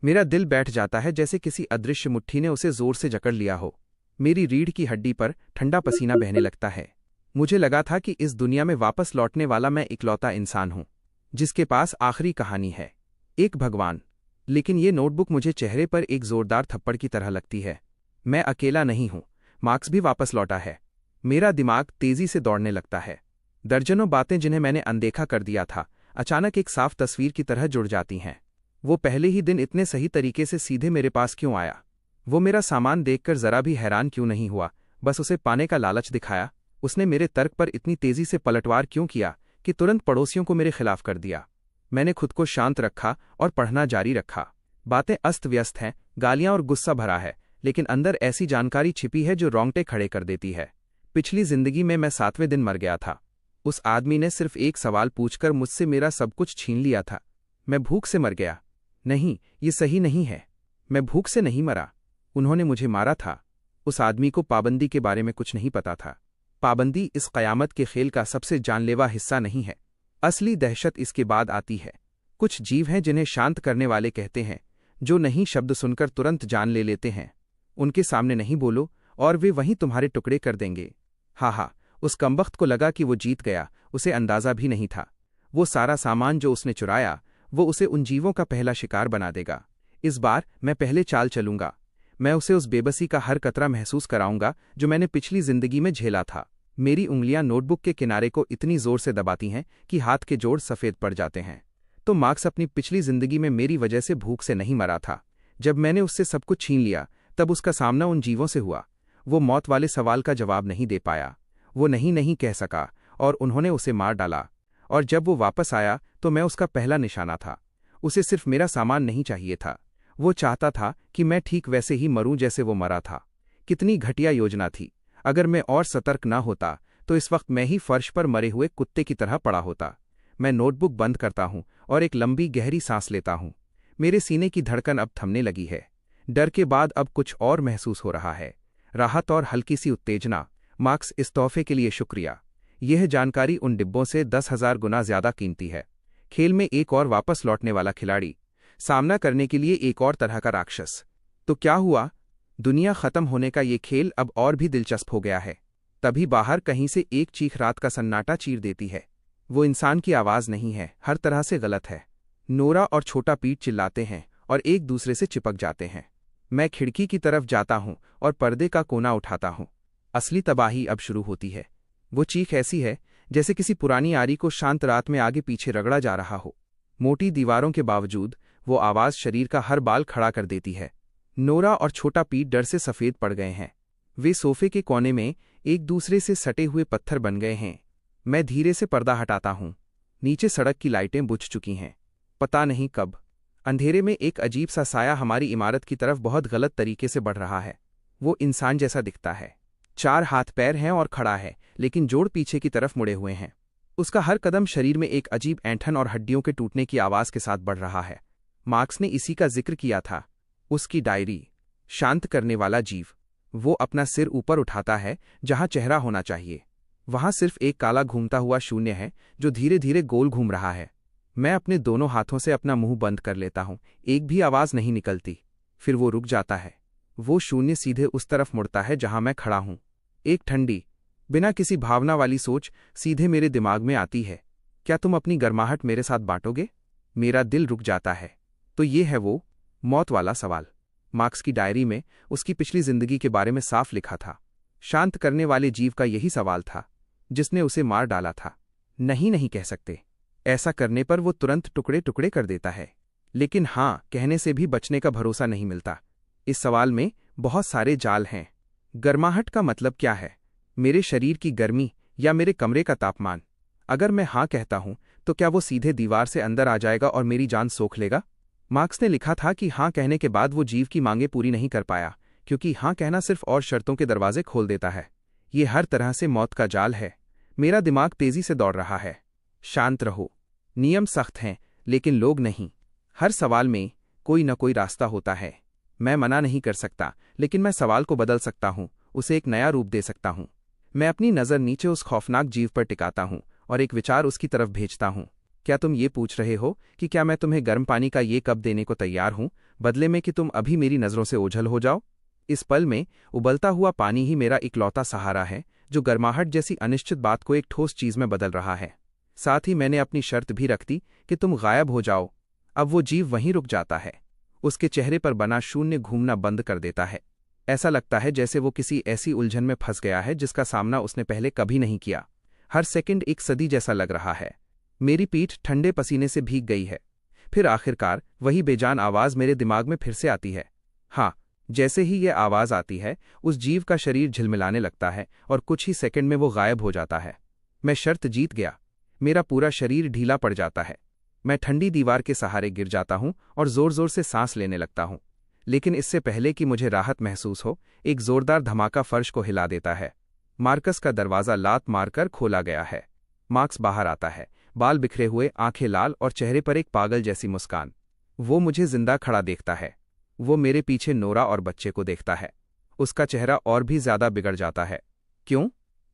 मेरा दिल बैठ जाता है जैसे किसी अदृश्य मुट्ठी ने उसे जोर से जकड़ लिया हो। मेरी रीढ़ की हड्डी पर ठंडा पसीना बहने लगता है। मुझे लगा था कि इस दुनिया में वापस लौटने वाला मैं इकलौता इंसान हूं, जिसके पास आखिरी कहानी है, एक भगवान। लेकिन ये नोटबुक मुझे चेहरे पर एक जोरदार थप्पड़ की तरह लगती है। मैं अकेला नहीं हूं, मार्क्स भी वापस लौटा है। मेरा दिमाग तेजी से दौड़ने लगता है। दर्जनों बातें जिन्हें मैंने अनदेखा कर दिया था, अचानक एक साफ तस्वीर की तरह जुड़ जाती हैं। वो पहले ही दिन इतने सही तरीके से सीधे मेरे पास क्यों आया? वो मेरा सामान देखकर जरा भी हैरान क्यों नहीं हुआ? बस उसे पाने का लालच दिखाया। उसने मेरे तर्क पर इतनी तेजी से पलटवार क्यों किया कि तुरंत पड़ोसियों को मेरे खिलाफ कर दिया? मैंने खुद को शांत रखा और पढ़ना जारी रखा। बातें अस्त व्यस्त हैं, गालियां और गुस्सा भरा है, लेकिन अंदर ऐसी जानकारी छिपी है जो रोंगटे खड़े कर देती है। पिछली जिंदगी में मैं 7वें दिन मर गया था। उस आदमी ने सिर्फ एक सवाल पूछकर मुझसे मेरा सब कुछ छीन लिया था। मैं भूख से मर गया। नहीं, ये सही नहीं है। मैं भूख से नहीं मरा, उन्होंने मुझे मारा था। उस आदमी को पाबंदी के बारे में कुछ नहीं पता था। पाबंदी इस कयामत के खेल का सबसे जानलेवा हिस्सा नहीं है। असली दहशत इसके बाद आती है। कुछ जीव हैं जिन्हें शांत करने वाले कहते हैं, जो नहीं शब्द सुनकर तुरंत जान ले लेते हैं। उनके सामने नहीं बोलो और वे वहीं तुम्हारे टुकड़े कर देंगे। हा, उस कमबख्त को लगा कि वो जीत गया। उसे अंदाजा भी नहीं था, वो सारा सामान जो उसने चुराया, वो उसे उन जीवों का पहला शिकार बना देगा। इस बार मैं पहले चाल चलूंगा। मैं उसे उस बेबसी का हर कतरा महसूस कराऊंगा जो मैंने पिछली जिंदगी में झेला था। मेरी उंगलियां नोटबुक के किनारे को इतनी जोर से दबाती हैं कि हाथ के जोड़ सफ़ेद पड़ जाते हैं। तो मार्क्स अपनी पिछली जिंदगी में मेरी वजह से भूख से नहीं मरा था। जब मैंने उससे सब कुछ छीन लिया, तब उसका सामना उन जीवों से हुआ। वो मौत वाले सवाल का जवाब नहीं दे पाया। वो नहीं कह सका और उन्होंने उसे मार डाला। और जब वो वापस आया तो मैं उसका पहला निशाना था। उसे सिर्फ मेरा सामान नहीं चाहिए था, वो चाहता था कि मैं ठीक वैसे ही मरूं जैसे वो मरा था। कितनी घटिया योजना थी। अगर मैं और सतर्क ना होता तो इस वक्त मैं ही फर्श पर मरे हुए कुत्ते की तरह पड़ा होता। मैं नोटबुक बंद करता हूं और एक लंबी गहरी सांस लेता हूं। मेरे सीने की धड़कन अब थमने लगी है। डर के बाद अब कुछ और महसूस हो रहा है, राहत और हल्की सी उत्तेजना। मार्क्स, इस तोहफे के लिए शुक्रिया। यह जानकारी उन डिब्बों से 10,000 गुना ज्यादा कीमती है। खेल में एक और वापस लौटने वाला खिलाड़ी, सामना करने के लिए एक और तरह का राक्षस। तो क्या हुआ? दुनिया खत्म होने का ये खेल अब और भी दिलचस्प हो गया है। तभी बाहर कहीं से एक चीख रात का सन्नाटा चीर देती है। वो इंसान की आवाज नहीं है, हर तरह से गलत है। नोरा और छोटा पीट चिल्लाते हैं और एक दूसरे से चिपक जाते हैं। मैं खिड़की की तरफ जाता हूं और पर्दे का कोना उठाता हूं। असली तबाही अब शुरू होती है। वो चीख ऐसी है जैसे किसी पुरानी आरी को शांत रात में आगे पीछे रगड़ा जा रहा हो। मोटी दीवारों के बावजूद वो आवाज शरीर का हर बाल खड़ा कर देती है। नोरा और छोटा पीट डर से सफेद पड़ गए हैं। वे सोफे के कोने में एक दूसरे से सटे हुए पत्थर बन गए हैं। मैं धीरे से पर्दा हटाता हूं। नीचे सड़क की लाइटें बुझ चुकी हैं। पता नहीं कब अंधेरे में एक अजीब सा साया हमारी इमारत की तरफ बहुत गलत तरीके से बढ़ रहा है। वो इंसान जैसा दिखता है। 4 हाथ पैर हैं और खड़ा है, लेकिन जोड़ पीछे की तरफ मुड़े हुए हैं। उसका हर कदम शरीर में एक अजीब ऐंठन और हड्डियों के टूटने की आवाज के साथ बढ़ रहा है। मार्क्स ने इसी का जिक्र किया था। उसकी डायरी। शांत करने वाला जीव। वो अपना सिर ऊपर उठाता है जहां चेहरा होना चाहिए। वहां सिर्फ एक काला घूमता हुआ शून्य है जो धीरे धीरे गोल घूम रहा है। मैं अपने दोनों हाथों से अपना मुंह बंद कर लेता हूं। एक भी आवाज नहीं निकलती। फिर वो रुक जाता है। वो शून्य सीधे उस तरफ मुड़ता है जहां मैं खड़ा हूं। एक ठंडी, बिना किसी भावना वाली सोच सीधे मेरे दिमाग में आती है, क्या तुम अपनी गर्माहट मेरे साथ बांटोगे? मेरा दिल रुक जाता है। तो ये है वो मौत वाला सवाल। मार्क्स की डायरी में उसकी पिछली जिंदगी के बारे में साफ लिखा था। शांत करने वाले जीव का यही सवाल था जिसने उसे मार डाला था। नहीं कह सकते। ऐसा करने पर वो तुरंत टुकड़े टुकड़े कर देता है। लेकिन हां कहने से भी बचने का भरोसा नहीं मिलता। इस सवाल में बहुत सारे जाल हैं। गर्माहट का मतलब क्या है? मेरे शरीर की गर्मी या मेरे कमरे का तापमान? अगर मैं हां कहता हूं तो क्या वो सीधे दीवार से अंदर आ जाएगा और मेरी जान सोख लेगा? मार्क्स ने लिखा था कि हां कहने के बाद वो जीव की मांगें पूरी नहीं कर पाया, क्योंकि हां कहना सिर्फ और शर्तों के दरवाजे खोल देता है। ये हर तरह से मौत का जाल है। मेरा दिमाग तेजी से दौड़ रहा है। शांत रहो। नियम सख्त हैं, लेकिन लोग नहीं। हर सवाल में कोई न कोई रास्ता होता है। मैं मना नहीं कर सकता, लेकिन मैं सवाल को बदल सकता हूँ, उसे एक नया रूप दे सकता हूँ। मैं अपनी नज़र नीचे उस खौफनाक जीव पर टिकाता हूँ और एक विचार उसकी तरफ भेजता हूँ। क्या तुम ये पूछ रहे हो कि क्या मैं तुम्हें गर्म पानी का ये कप देने को तैयार हूँ, बदले में कि तुम अभी मेरी नज़रों से ओझल हो जाओ? इस पल में उबलता हुआ पानी ही मेरा इकलौता सहारा है, जो गर्माहट जैसी अनिश्चित बात को एक ठोस चीज़ में बदल रहा है। साथ ही मैंने अपनी शर्त भी रख दी कि तुम गायब हो जाओ। अब वो जीव वहीं रुक जाता है। उसके चेहरे पर बना शून्य घूमना बंद कर देता है। ऐसा लगता है जैसे वो किसी ऐसी उलझन में फंस गया है जिसका सामना उसने पहले कभी नहीं किया। हर सेकंड एक सदी जैसा लग रहा है। मेरी पीठ ठंडे पसीने से भीग गई है। फिर आखिरकार वही बेजान आवाज़ मेरे दिमाग में फिर से आती है। हाँ, जैसे ही ये आवाज़ आती है, उस जीव का शरीर झिलमिलाने लगता है और कुछ ही सेकंड में वो गायब हो जाता है। मैं शर्त जीत गया। मेरा पूरा शरीर ढीला पड़ जाता है। मैं ठंडी दीवार के सहारे गिर जाता हूँ और जोर जोर से सांस लेने लगता हूँ। लेकिन इससे पहले कि मुझे राहत महसूस हो, एक जोरदार धमाका फर्श को हिला देता है। मार्कस का दरवाज़ा लात मारकर खोला गया है। मार्कस बाहर आता है, बाल बिखरे हुए, आंखें लाल और चेहरे पर एक पागल जैसी मुस्कान। वो मुझे जिंदा खड़ा देखता है। वो मेरे पीछे नोरा और बच्चे को देखता है। उसका चेहरा और भी ज्यादा बिगड़ जाता है। क्यों?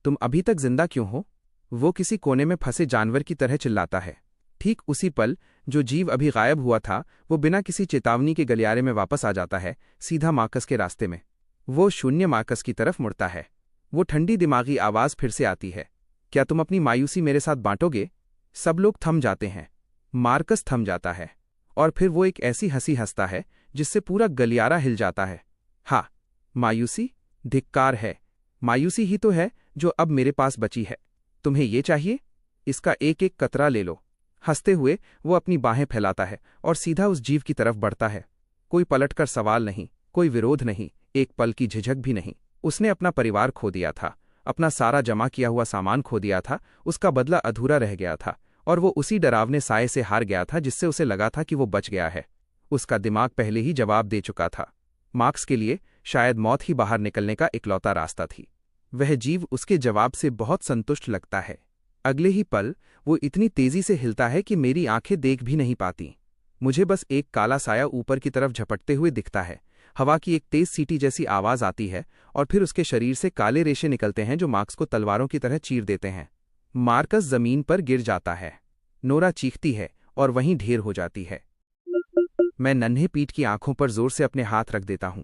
तुम अभी तक जिंदा क्यों हो? वो किसी कोने में फंसे जानवर की तरह चिल्लाता है। ठीक उसी पल जो जीव अभी गायब हुआ था, वो बिना किसी चेतावनी के गलियारे में वापस आ जाता है, सीधा मार्कस के रास्ते में। वो शून्य मार्कस की तरफ मुड़ता है। वो ठंडी दिमागी आवाज़ फिर से आती है, क्या तुम अपनी मायूसी मेरे साथ बांटोगे? सब लोग थम जाते हैं। मार्कस थम जाता है और फिर वो एक ऐसी हंसी हंसता है जिससे पूरा गलियारा हिल जाता है। हाँ, मायूसी? धिक्कार है। मायूसी ही तो है जो अब मेरे पास बची है। तुम्हें ये चाहिए? इसका एक एक कतरा ले लो। हंसते हुए वो अपनी बाहें फैलाता है और सीधा उस जीव की तरफ बढ़ता है। कोई पलटकर सवाल नहीं, कोई विरोध नहीं, एक पल की झिझक भी नहीं। उसने अपना परिवार खो दिया था, अपना सारा जमा किया हुआ सामान खो दिया था, उसका बदला अधूरा रह गया था और वो उसी डरावने साये से हार गया था जिससे उसे लगा था कि वो बच गया है। उसका दिमाग पहले ही जवाब दे चुका था। मार्कस के लिए शायद मौत ही बाहर निकलने का इकलौता रास्ता थी। वह जीव उसके जवाब से बहुत संतुष्ट लगता है। अगले ही पल वो इतनी तेजी से हिलता है कि मेरी आंखें देख भी नहीं पाती। मुझे बस एक काला साया ऊपर की तरफ झपटते हुए दिखता है। हवा की एक तेज सीटी जैसी आवाज आती है और फिर उसके शरीर से काले रेशे निकलते हैं जो मार्कस को तलवारों की तरह चीर देते हैं। मार्कस जमीन पर गिर जाता है। नोरा चीखती है और वहीं ढेर हो जाती है। मैं नन्हे पीठ की आंखों पर जोर से अपने हाथ रख देता हूं।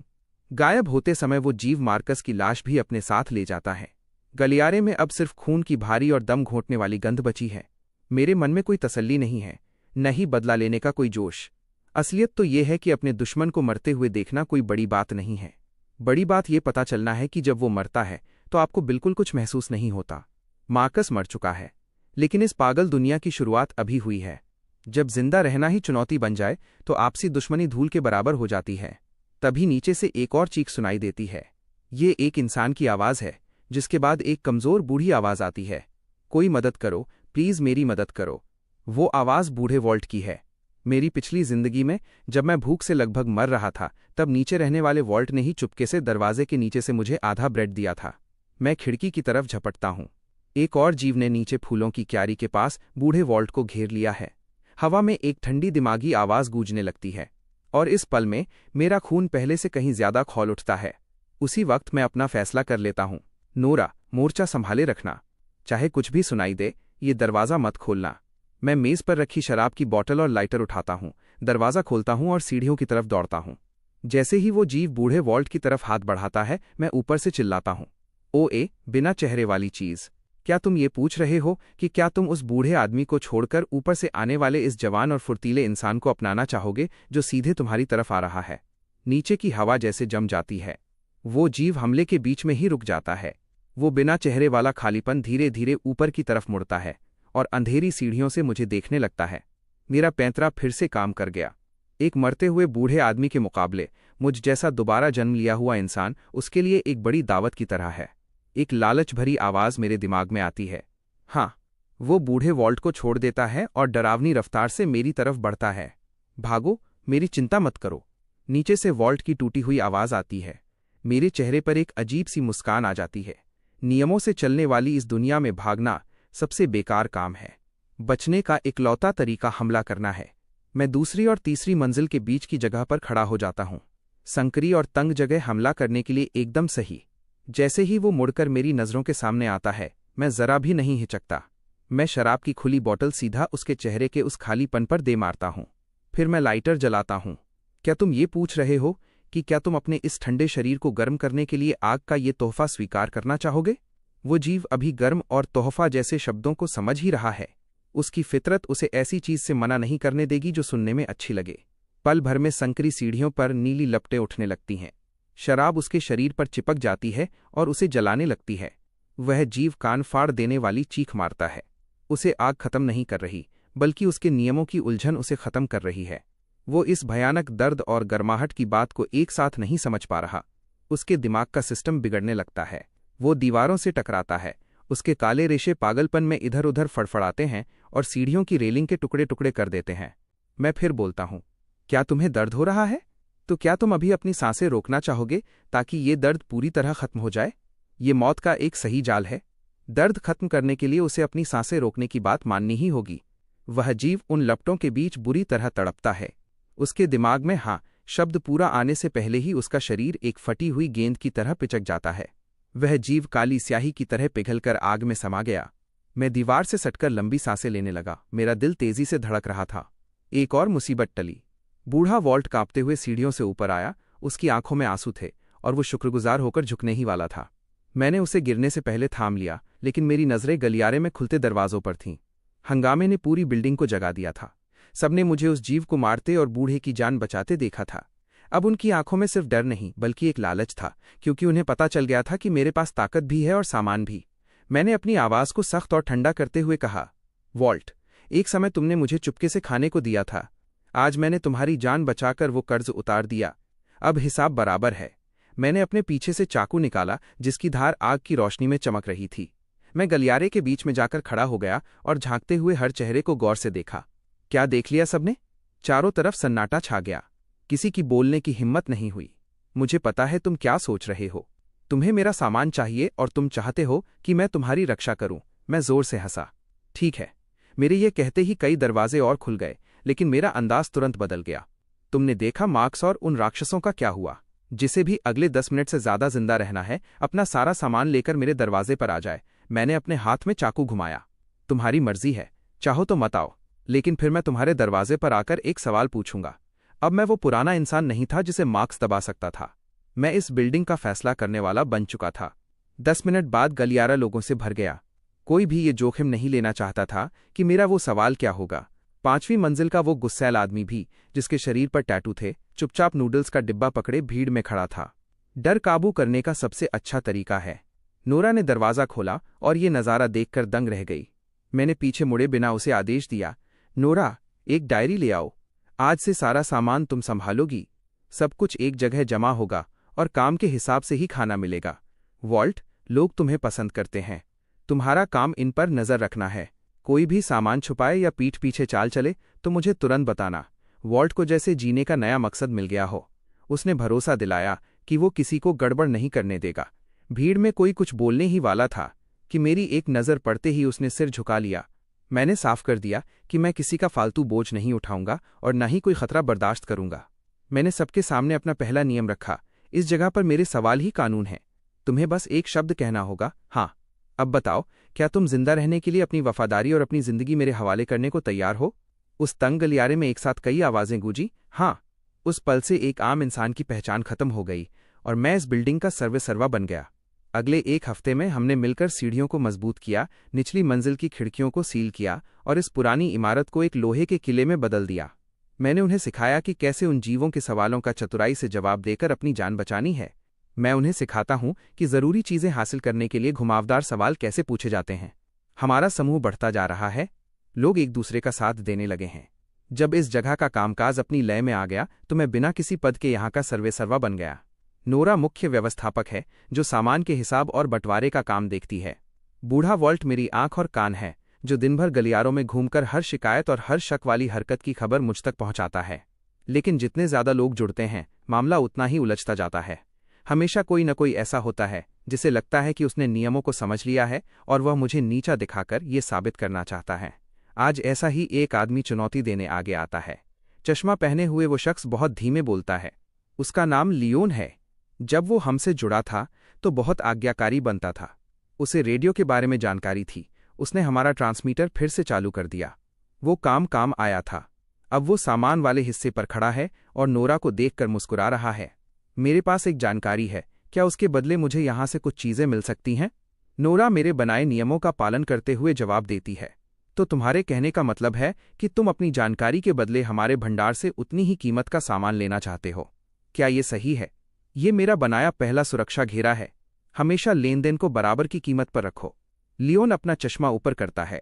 गायब होते समय वो जीव मार्कस की लाश भी अपने साथ ले जाता है। गलियारे में अब सिर्फ खून की भारी और दम घोंटने वाली गंध बची है। मेरे मन में कोई तसल्ली नहीं है, न ही बदला लेने का कोई जोश। असलियत तो ये है कि अपने दुश्मन को मरते हुए देखना कोई बड़ी बात नहीं है। बड़ी बात ये पता चलना है कि जब वो मरता है तो आपको बिल्कुल कुछ महसूस नहीं होता। मार्कस मर चुका है, लेकिन इस पागल दुनिया की शुरुआत अभी हुई है। जब जिंदा रहना ही चुनौती बन जाए तो आपसी दुश्मनी धूल के बराबर हो जाती है। तभी नीचे से एक और चीख सुनाई देती है। ये एक इंसान की आवाज़ है, जिसके बाद एक कमज़ोर बूढ़ी आवाज़ आती है, कोई मदद करो, प्लीज़ मेरी मदद करो। वो आवाज़ बूढ़े वॉल्ट की है। मेरी पिछली जिंदगी में जब मैं भूख से लगभग मर रहा था, तब नीचे रहने वाले वॉल्ट ने ही चुपके से दरवाजे के नीचे से मुझे आधा ब्रेड दिया था। मैं खिड़की की तरफ झपटता हूँ। एक और जीव ने नीचे फूलों की क्यारी के पास बूढ़े वॉल्ट को घेर लिया है। हवा में एक ठंडी दिमागी आवाज़ गूंजने लगती है और इस पल में मेरा खून पहले से कहीं ज्यादा खौल उठता है। उसी वक्त मैं अपना फैसला कर लेता हूँ। नोरा, मोर्चा संभाले रखना। चाहे कुछ भी सुनाई दे, ये दरवाज़ा मत खोलना। मैं मेज़ पर रखी शराब की बोतल और लाइटर उठाता हूँ, दरवाज़ा खोलता हूँ और सीढ़ियों की तरफ दौड़ता हूँ। जैसे ही वो जीव बूढ़े वॉल्ट की तरफ हाथ बढ़ाता है, मैं ऊपर से चिल्लाता हूँ, ओए, बिना चेहरे वाली चीज़, क्या तुम ये पूछ रहे हो कि क्या तुम उस बूढ़े आदमी को छोड़कर ऊपर से आने वाले इस जवान और फुर्तीले इंसान को अपनाना चाहोगे जो सीधे तुम्हारी तरफ आ रहा है? नीचे की हवा जैसे जम जाती है। वो जीव हमले के बीच में ही रुक जाता है। वो बिना चेहरे वाला खालीपन धीरे धीरे ऊपर की तरफ मुड़ता है और अंधेरी सीढ़ियों से मुझे देखने लगता है। मेरा पैंतरा फिर से काम कर गया। एक मरते हुए बूढ़े आदमी के मुकाबले मुझ जैसा दोबारा जन्म लिया हुआ इंसान उसके लिए एक बड़ी दावत की तरह है। एक लालच भरी आवाज़ मेरे दिमाग में आती है। हाँ, वो बूढ़े वॉल्ट को छोड़ देता है और डरावनी रफ्तार से मेरी तरफ बढ़ता है। भागो, मेरी चिंता मत करो। नीचे से वॉल्ट की टूटी हुई आवाज़ आती है। मेरे चेहरे पर एक अजीब सी मुस्कान आ जाती है। नियमों से चलने वाली इस दुनिया में भागना सबसे बेकार काम है। बचने का इकलौता तरीका हमला करना है। मैं दूसरी और तीसरी मंजिल के बीच की जगह पर खड़ा हो जाता हूँ। संकरी और तंग जगह हमला करने के लिए एकदम सही। जैसे ही वो मुड़कर मेरी नज़रों के सामने आता है, मैं जरा भी नहीं हिचकता। मैं शराब की खुली बोतल सीधा उसके चेहरे के उस खालीपन पर दे मारता हूँ। फिर मैं लाइटर जलाता हूँ। क्या तुम ये पूछ रहे हो कि क्या तुम अपने इस ठंडे शरीर को गर्म करने के लिए आग का ये तोहफा स्वीकार करना चाहोगे? वो जीव अभी गर्म और तोहफा जैसे शब्दों को समझ ही रहा है। उसकी फितरत उसे ऐसी चीज से मना नहीं करने देगी जो सुनने में अच्छी लगे। पल भर में संकरी सीढ़ियों पर नीली लपटें उठने लगती हैं। शराब उसके शरीर पर चिपक जाती है और उसे जलाने लगती है। वह जीव कान फाड़ देने वाली चीख मारता है। उसे आग खत्म नहीं कर रही, बल्कि उसके नियमों की उलझन उसे खत्म कर रही है। वो इस भयानक दर्द और गर्माहट की बात को एक साथ नहीं समझ पा रहा। उसके दिमाग का सिस्टम बिगड़ने लगता है। वो दीवारों से टकराता है। उसके काले रेशे पागलपन में इधर उधर फड़फड़ाते हैं और सीढ़ियों की रेलिंग के टुकड़े टुकड़े कर देते हैं। मैं फिर बोलता हूँ, क्या तुम्हें दर्द हो रहा है? तो क्या तुम अभी अपनी सांसें रोकना चाहोगे ताकि ये दर्द पूरी तरह खत्म हो जाए? ये मौत का एक सही जाल है। दर्द खत्म करने के लिए उसे अपनी सांसें रोकने की बात माननी ही होगी। वह जीव उन लपटों के बीच बुरी तरह तड़पता है। उसके दिमाग में हाँ शब्द पूरा आने से पहले ही उसका शरीर एक फटी हुई गेंद की तरह पिचक जाता है। वह जीव काली स्याही की तरह पिघलकर आग में समा गया। मैं दीवार से सटकर लंबी सांसें लेने लगा। मेरा दिल तेजी से धड़क रहा था। एक और मुसीबत टली। बूढ़ा वॉल्ट कांपते हुए सीढ़ियों से ऊपर आया। उसकी आंखों में आंसू थे और वो शुक्रगुजार होकर झुकने ही वाला था। मैंने उसे गिरने से पहले थाम लिया, लेकिन मेरी नजरें गलियारे में खुलते दरवाजों पर थीं। हंगामे ने पूरी बिल्डिंग को जगा दिया था। सबने मुझे उस जीव को मारते और बूढ़े की जान बचाते देखा था। अब उनकी आंखों में सिर्फ डर नहीं बल्कि एक लालच था, क्योंकि उन्हें पता चल गया था कि मेरे पास ताकत भी है और सामान भी। मैंने अपनी आवाज को सख्त और ठंडा करते हुए कहा, वॉल्ट, एक समय तुमने मुझे चुपके से खाने को दिया था। आज मैंने तुम्हारी जान बचाकर वो कर्ज उतार दिया। अब हिसाब बराबर है। मैंने अपने पीछे से चाकू निकाला, जिसकी धार आग की रोशनी में चमक रही थी। मैं गलियारे के बीच में जाकर खड़ा हो गया और झांकते हुए हर चेहरे को गौर से देखा। क्या देख लिया सबने? चारों तरफ सन्नाटा छा गया। किसी की बोलने की हिम्मत नहीं हुई। मुझे पता है तुम क्या सोच रहे हो। तुम्हें मेरा सामान चाहिए और तुम चाहते हो कि मैं तुम्हारी रक्षा करूं। मैं जोर से हंसा। ठीक है। मेरे ये कहते ही कई दरवाजे और खुल गए, लेकिन मेरा अंदाज तुरंत बदल गया। तुमने देखा मार्क्स और उन राक्षसों का क्या हुआ? जिसे भी अगले 10 मिनट से ज्यादा जिंदा रहना है, अपना सारा सामान लेकर मेरे दरवाजे पर आ जाए। मैंने अपने हाथ में चाकू घुमाया। तुम्हारी मर्जी है, चाहो तो मत आओ, लेकिन फिर मैं तुम्हारे दरवाजे पर आकर एक सवाल पूछूंगा। अब मैं वो पुराना इंसान नहीं था जिसे मार्क्स दबा सकता था। मैं इस बिल्डिंग का फैसला करने वाला बन चुका था। 10 मिनट बाद गलियारा लोगों से भर गया। कोई भी ये जोखिम नहीं लेना चाहता था कि मेरा वो सवाल क्या होगा। 5वीं मंजिल का वो गुस्सैल आदमी भी, जिसके शरीर पर टैटू थे, चुपचाप नूडल्स का डिब्बा पकड़े भीड़ में खड़ा था। डर काबू करने का सबसे अच्छा तरीका है। नोरा ने दरवाजा खोला और ये नज़ारा देखकर दंग रह गई। मैंने पीछे मुड़े बिना उसे आदेश दिया, नोरा, एक डायरी ले आओ। आज से सारा सामान तुम संभालोगी। सब कुछ एक जगह जमा होगा और काम के हिसाब से ही खाना मिलेगा। वॉल्ट, लोग तुम्हें पसंद करते हैं। तुम्हारा काम इन पर नजर रखना है। कोई भी सामान छुपाए या पीठ पीछे चाल चले तो मुझे तुरंत बताना। वॉल्ट को जैसे जीने का नया मकसद मिल गया हो। उसने भरोसा दिलाया कि वो किसी को गड़बड़ नहीं करने देगा। भीड़ में कोई कुछ बोलने ही वाला था कि मेरी एक नज़र पड़ते ही उसने सिर झुका लिया। मैंने साफ कर दिया कि मैं किसी का फालतू बोझ नहीं उठाऊंगा और न ही कोई खतरा बर्दाश्त करूंगा। मैंने सबके सामने अपना पहला नियम रखा, इस जगह पर मेरे सवाल ही कानून है। तुम्हें बस एक शब्द कहना होगा, हाँ। अब बताओ, क्या तुम जिंदा रहने के लिए अपनी वफादारी और अपनी जिंदगी मेरे हवाले करने को तैयार हो? उस तंग गलियारे में एक साथ कई आवाजें गूंजी, हाँ। उस पल से एक आम इंसान की पहचान खत्म हो गई और मैं इस बिल्डिंग का सर्वेसर्वा बन गया। अगले एक हफ्ते में हमने मिलकर सीढ़ियों को मजबूत किया, निचली मंजिल की खिड़कियों को सील किया और इस पुरानी इमारत को एक लोहे के किले में बदल दिया। मैंने उन्हें सिखाया कि कैसे उन जीवों के सवालों का चतुराई से जवाब देकर अपनी जान बचानी है। मैं उन्हें सिखाता हूं कि जरूरी चीजें हासिल करने के लिए घुमावदार सवाल कैसे पूछे जाते हैं। हमारा समूह बढ़ता जा रहा है। लोग एक दूसरे का साथ देने लगे हैं। जब इस जगह का कामकाज अपनी लय में आ गया तो मैं बिना किसी पद के यहाँ का सर्वेसर्वा बन गया। नोरा मुख्य व्यवस्थापक है, जो सामान के हिसाब और बंटवारे का काम देखती है। बूढ़ा वॉल्ट मेरी आंख और कान है, जो दिन भर गलियारों में घूमकर हर शिकायत और हर शक वाली हरकत की खबर मुझ तक पहुंचाता है। लेकिन जितने ज्यादा लोग जुड़ते हैं, मामला उतना ही उलझता जाता है। हमेशा कोई न कोई ऐसा होता है जिसे लगता है कि उसने नियमों को समझ लिया है और वह मुझे नीचा दिखाकर ये साबित करना चाहता है। आज ऐसा ही एक आदमी चुनौती देने आगे आता है। चश्मा पहने हुए वो शख्स बहुत धीमे बोलता है। उसका नाम लियोन है। जब वो हमसे जुड़ा था तो बहुत आज्ञाकारी बनता था। उसे रेडियो के बारे में जानकारी थी। उसने हमारा ट्रांसमीटर फिर से चालू कर दिया। वो काम आया था। अब वो सामान वाले हिस्से पर खड़ा है और नोरा को देखकर मुस्कुरा रहा है। मेरे पास एक जानकारी है, क्या उसके बदले मुझे यहाँ से कुछ चीज़ें मिल सकती हैं? नोरा मेरे बनाए नियमों का पालन करते हुए जवाब देती है। तो तुम्हारे कहने का मतलब है कि तुम अपनी जानकारी के बदले हमारे भंडार से उतनी ही कीमत का सामान लेना चाहते हो। क्या ये सही है? ये मेरा बनाया पहला सुरक्षा घेरा है। हमेशा लेन देन को बराबर की कीमत पर रखो। लियोन अपना चश्मा ऊपर करता है।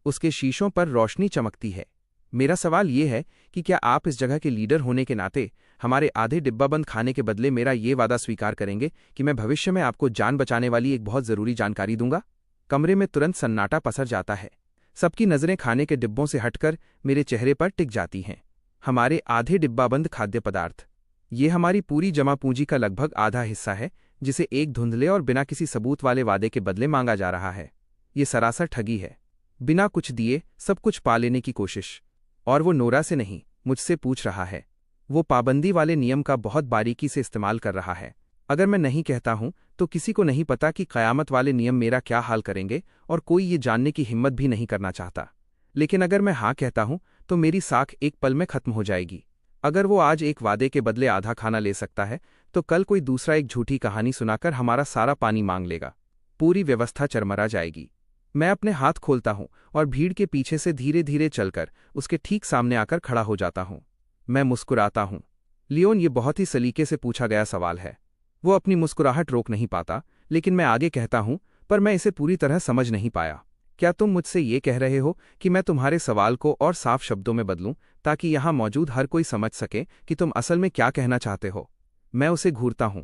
उसके शीशों पर रोशनी चमकती है। मेरा सवाल ये है कि क्या आप इस जगह के लीडर होने के नाते हमारे आधे डिब्बाबंद खाने के बदले मेरा ये वादा स्वीकार करेंगे कि मैं भविष्य में आपको जान बचाने वाली एक बहुत ज़रूरी जानकारी दूंगा? कमरे में तुरंत सन्नाटा पसर जाता है। सबकी नज़रें खाने के डिब्बों से हटकर मेरे चेहरे पर टिक जाती हैं। हमारे आधे डिब्बाबंद खाद्य पदार्थ, ये हमारी पूरी जमा पूंजी का लगभग आधा हिस्सा है, जिसे एक धुंधले और बिना किसी सबूत वाले वादे के बदले मांगा जा रहा है। ये सरासर ठगी है। बिना कुछ दिए सब कुछ पा लेने की कोशिश। और वो नोरा से नहीं, मुझसे पूछ रहा है। वो पाबंदी वाले नियम का बहुत बारीकी से इस्तेमाल कर रहा है। अगर मैं नहीं कहता हूं तो किसी को नहीं पता कि क़यामत वाले नियम मेरा क्या हाल करेंगे, और कोई ये जानने की हिम्मत भी नहीं करना चाहता। लेकिन अगर मैं हाँ कहता हूं तो मेरी साख एक पल में खत्म हो जाएगी। अगर वो आज एक वादे के बदले आधा खाना ले सकता है तो कल कोई दूसरा एक झूठी कहानी सुनाकर हमारा सारा पानी मांग लेगा। पूरी व्यवस्था चरमरा जाएगी। मैं अपने हाथ खोलता हूं और भीड़ के पीछे से धीरे धीरे चलकर उसके ठीक सामने आकर खड़ा हो जाता हूं। मैं मुस्कुराता हूं। लियोन, ये बहुत ही सलीके से पूछा गया सवाल है। वो अपनी मुस्कुराहट रोक नहीं पाता, लेकिन मैं आगे कहता हूं, पर मैं इसे पूरी तरह समझ नहीं पाया। क्या तुम मुझसे ये कह रहे हो कि मैं तुम्हारे सवाल को और साफ शब्दों में बदलूं ताकि यहां मौजूद हर कोई समझ सके कि तुम असल में क्या कहना चाहते हो? मैं उसे घूरता हूं।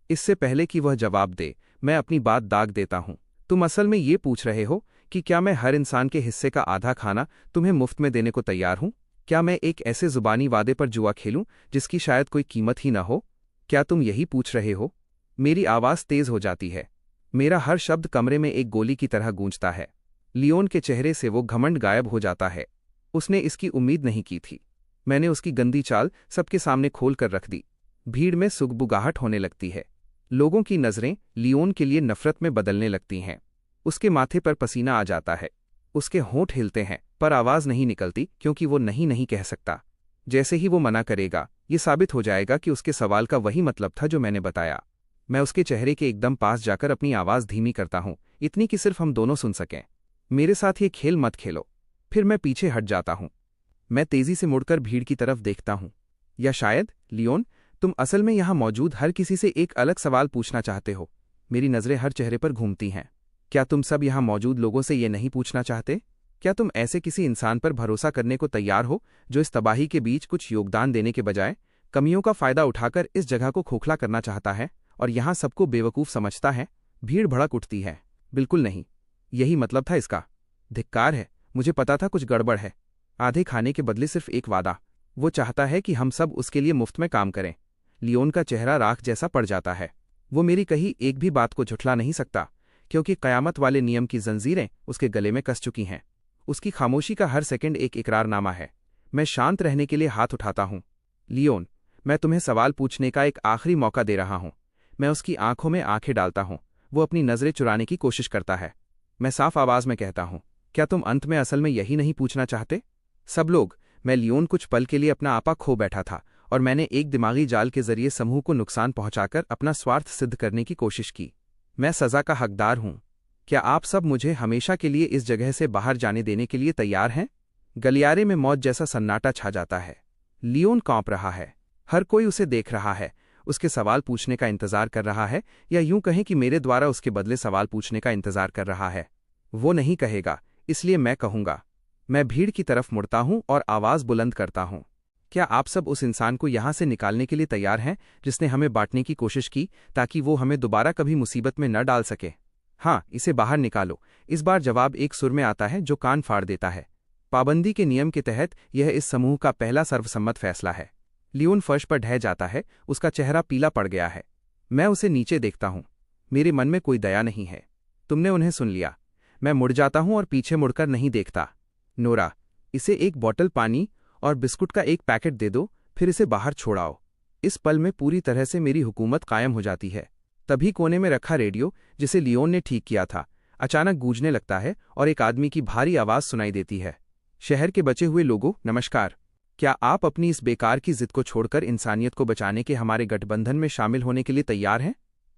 इससे पहले कि वह जवाब दे, मैं अपनी बात दाग देता हूं। तुम असल में ये पूछ रहे हो कि क्या मैं हर इंसान के हिस्से का आधा खाना तुम्हें मुफ्त में देने को तैयार हूं? क्या मैं एक ऐसे जुबानी वादे पर जुआ खेलूं जिसकी शायद कोई कीमत ही न हो? क्या तुम यही पूछ रहे हो? मेरी आवाज़ तेज हो जाती है। मेरा हर शब्द कमरे में एक गोली की तरह गूंजता है। लियोन के चेहरे से वो घमंड गायब हो जाता है। उसने इसकी उम्मीद नहीं की थी। मैंने उसकी गंदी चाल सबके सामने खोल कर रख दी। भीड़ में सुगबुगाहट होने लगती है। लोगों की नज़रें लियोन के लिए नफरत में बदलने लगती हैं। उसके माथे पर पसीना आ जाता है। उसके होंठ हिलते हैं, पर आवाज़ नहीं निकलती, क्योंकि वो नहीं कह सकता। जैसे ही वो मना करेगा, ये साबित हो जाएगा कि उसके सवाल का वही मतलब था जो मैंने बताया। मैं उसके चेहरे के एकदम पास जाकर अपनी आवाज़ धीमी करता हूँ, इतनी कि सिर्फ हम दोनों सुन सकें। मेरे साथ ये खेल मत खेलो। फिर मैं पीछे हट जाता हूँ। मैं तेजी से मुड़कर भीड़ की तरफ देखता हूँ। या शायद, लियोन, तुम असल में यहाँ मौजूद हर किसी से एक अलग सवाल पूछना चाहते हो। मेरी नज़रें हर चेहरे पर घूमती हैं। क्या तुम सब यहाँ मौजूद लोगों से ये नहीं पूछना चाहते? क्या तुम ऐसे किसी इंसान पर भरोसा करने को तैयार हो जो इस तबाही के बीच कुछ योगदान देने के बजाय कमियों का फ़ायदा उठाकर इस जगह को खोखला करना चाहता है और यहाँ सबको बेवकूफ़ समझता है? भीड़ भड़क उठती है। बिल्कुल नहीं, यही मतलब था इसका। धिक्कार है, मुझे पता था कुछ गड़बड़ है। आधे खाने के बदले सिर्फ एक वादा। वो चाहता है कि हम सब उसके लिए मुफ्त में काम करें। लियोन का चेहरा राख जैसा पड़ जाता है। वो मेरी कही एक भी बात को झुठला नहीं सकता, क्योंकि क़यामत वाले नियम की जंजीरें उसके गले में कस चुकी हैं। उसकी खामोशी का हर सेकंड एक इकरारनामा है। मैं शांत रहने के लिए हाथ उठाता हूँ। लियोन, मैं तुम्हें सवाल पूछने का एक आखिरी मौका दे रहा हूँ। मैं उसकी आंखों में आंखें डालता हूँ। वो अपनी नज़रें चुराने की कोशिश करता है। मैं साफ आवाज़ में कहता हूँ, क्या तुम अंत में असल में यही नहीं पूछना चाहते? सब लोग, मैं लियोन कुछ पल के लिए अपना आपा खो बैठा था और मैंने एक दिमागी जाल के जरिए समूह को नुकसान पहुंचाकर अपना स्वार्थ सिद्ध करने की कोशिश की। मैं सज़ा का हकदार हूँ। क्या आप सब मुझे हमेशा के लिए इस जगह से बाहर जाने देने के लिए तैयार हैं? गलियारे में मौत जैसा सन्नाटा छा जाता है। लियोन कांप रहा है। हर कोई उसे देख रहा है, उसके सवाल पूछने का इंतजार कर रहा है, या यूं कहें कि मेरे द्वारा उसके बदले सवाल पूछने का इंतजार कर रहा है। वो नहीं कहेगा, इसलिए मैं कहूंगा। मैं भीड़ की तरफ मुड़ता हूं और आवाज़ बुलंद करता हूं। क्या आप सब उस इंसान को यहां से निकालने के लिए तैयार हैं जिसने हमें बांटने की कोशिश की ताकि वो हमें दोबारा कभी मुसीबत में न डाल सके? हाँ, इसे बाहर निकालो। इस बार जवाब एक सुर में आता है जो कान फाड़ देता है। पाबंदी के नियम के तहत यह इस समूह का पहला सर्वसम्मत फैसला है। लियोन फर्श पर ढह जाता है। उसका चेहरा पीला पड़ गया है। मैं उसे नीचे देखता हूं। मेरे मन में कोई दया नहीं है। तुमने उन्हें सुन लिया। मैं मुड़ जाता हूं और पीछे मुड़कर नहीं देखता। नोरा, इसे एक बोतल पानी और बिस्कुट का एक पैकेट दे दो, फिर इसे बाहर छोड़ाओ। इस पल में पूरी तरह से मेरी हुकूमत कायम हो जाती है। तभी कोने में रखा रेडियो, जिसे लियोन ने ठीक किया था, अचानक गूंजने लगता है और एक आदमी की भारी आवाज सुनाई देती है। शहर के बचे हुए लोगों, नमस्कार। क्या आप अपनी इस बेकार की जिद को छोड़कर इंसानियत को बचाने के हमारे गठबंधन में शामिल होने के लिए तैयार हैं?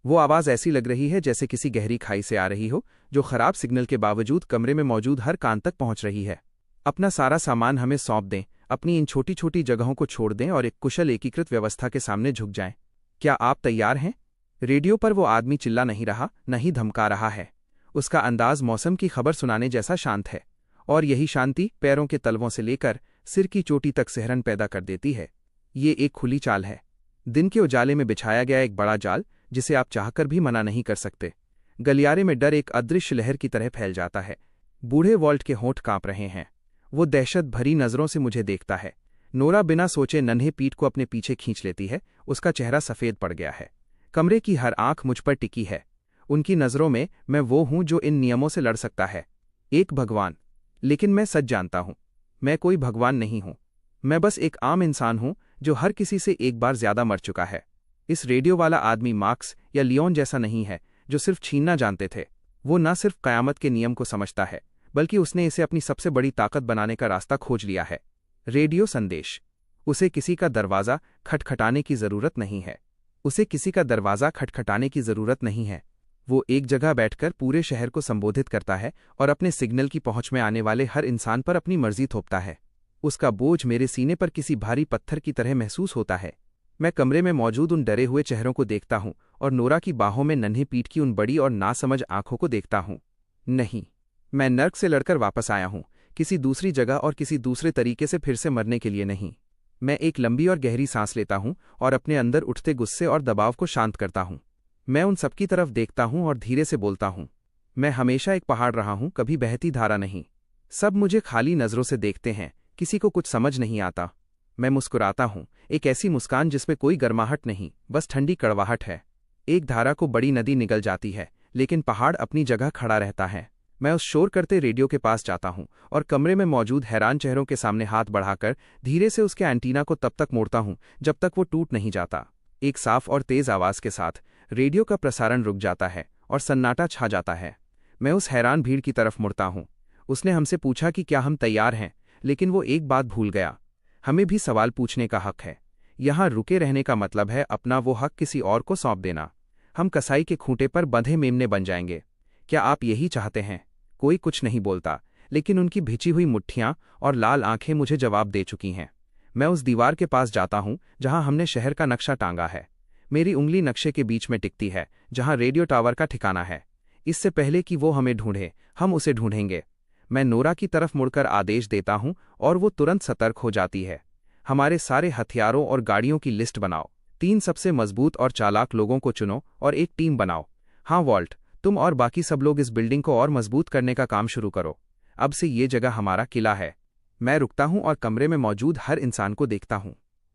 वो आवाज़ ऐसी लग रही है जैसे किसी गहरी खाई से आ रही हो, जो खराब सिग्नल के बावजूद कमरे में मौजूद हर कान तक पहुंच रही है। अपना सारा सामान हमें सौंप दें, अपनी इन छोटी छोटी जगहों को छोड़ दें और एक कुशल एकीकृत व्यवस्था के सामने झुक जाएं। क्या आप तैयार हैं? रेडियो पर वो आदमी चिल्ला नहीं रहा, न ही धमका रहा है। उसका अंदाज मौसम की खबर सुनाने जैसा शांत है, और यही शांति पैरों के तलवों से लेकर सिर की चोटी तक सिहरन पैदा कर देती है। ये एक खुली चाल है, दिन के उजाले में बिछाया गया एक बड़ा जाल, जिसे आप चाहकर भी मना नहीं कर सकते। गलियारे में डर एक अदृश्य लहर की तरह फैल जाता है। बूढ़े वॉल्ट के होंठ कांप रहे हैं। वो दहशत भरी नजरों से मुझे देखता है। नोरा बिना सोचे नन्हे पीठ को अपने पीछे खींच लेती है। उसका चेहरा सफेद पड़ गया है। कमरे की हर आंख मुझ पर टिकी है। उनकी नजरों में मैं वो हूं जो इन नियमों से लड़ सकता है, एक भगवान। लेकिन मैं सच जानता हूं, मैं कोई भगवान नहीं हूं। मैं बस एक आम इंसान हूं जो हर किसी से एक बार ज्यादा मर चुका है। इस रेडियो वाला आदमी मार्क्स या लियोन जैसा नहीं है, जो सिर्फ छीनना जानते थे। वो न सिर्फ कयामत के नियम को समझता है, बल्कि उसने इसे अपनी सबसे बड़ी ताकत बनाने का रास्ता खोज लिया है। रेडियो संदेश। उसे किसी का दरवाज़ा खटखटाने की ज़रूरत नहीं है। उसे किसी का दरवाज़ा खटखटाने की ज़रूरत नहीं है। वो एक जगह बैठकर पूरे शहर को संबोधित करता है और अपने सिग्नल की पहुंच में आने वाले हर इंसान पर अपनी मर्जी थोपता है। उसका बोझ मेरे सीने पर किसी भारी पत्थर की तरह महसूस होता है। मैं कमरे में मौजूद उन डरे हुए चेहरों को देखता हूं और नोरा की बाहों में नन्हे पीठ की उन बड़ी और नासमझ आंखों को देखता हूं। नहीं, मैं नर्क से लड़कर वापस आया हूं, किसी दूसरी जगह और किसी दूसरे तरीके से फिर से मरने के लिए नहीं। मैं एक लंबी और गहरी सांस लेता हूं और अपने अंदर उठते गुस्से और दबाव को शांत करता हूं। मैं उन सबकी तरफ देखता हूं और धीरे से बोलता हूं, मैं हमेशा एक पहाड़ रहा हूं, कभी बहती धारा नहीं। सब मुझे खाली नजरों से देखते हैं, किसी को कुछ समझ नहीं आता। मैं मुस्कुराता हूं, एक ऐसी मुस्कान जिसमें कोई गर्माहट नहीं, बस ठंडी कड़वाहट है। एक धारा को बड़ी नदी निगल जाती है, लेकिन पहाड़ अपनी जगह खड़ा रहता है। मैं उस शोर करते रेडियो के पास जाता हूं और कमरे में मौजूद हैरान चेहरों के सामने हाथ बढ़ाकर धीरे से उसके एंटीना को तब तक मोड़ता हूं जब तक वो टूट नहीं जाता। एक साफ और तेज आवाज के साथ रेडियो का प्रसारण रुक जाता है और सन्नाटा छा जाता है। मैं उस हैरान भीड़ की तरफ मुड़ता हूं। उसने हमसे पूछा कि क्या हम तैयार हैं, लेकिन वो एक बात भूल गया, हमें भी सवाल पूछने का हक है। यहां रुके रहने का मतलब है अपना वो हक किसी और को सौंप देना। हम कसाई के खूंटे पर बंधे मेमने बन जाएंगे। क्या आप यही चाहते हैं? कोई कुछ नहीं बोलता, लेकिन उनकी भिजी हुई मुट्ठियां और लाल आंखें मुझे जवाब दे चुकी हैं। मैं उस दीवार के पास जाता हूं जहां हमने शहर का नक्शा टांगा है। मेरी उंगली नक्शे के बीच में टिकती है, जहां रेडियो टावर का ठिकाना है। इससे पहले कि वो हमें ढूंढे, हम उसे ढूंढेंगे। मैं नोरा की तरफ मुड़कर आदेश देता हूं और वो तुरंत सतर्क हो जाती है। हमारे सारे हथियारों और गाड़ियों की लिस्ट बनाओ। 3 सबसे मजबूत और चालाक लोगों को चुनो और एक टीम बनाओ। हाँ वॉल्ट, तुम और बाकी सब लोग इस बिल्डिंग को और मजबूत करने का काम शुरू करो। अब से ये जगह हमारा किला है। मैं रुकता हूं और कमरे में मौजूद हर इंसान को देखता हूं।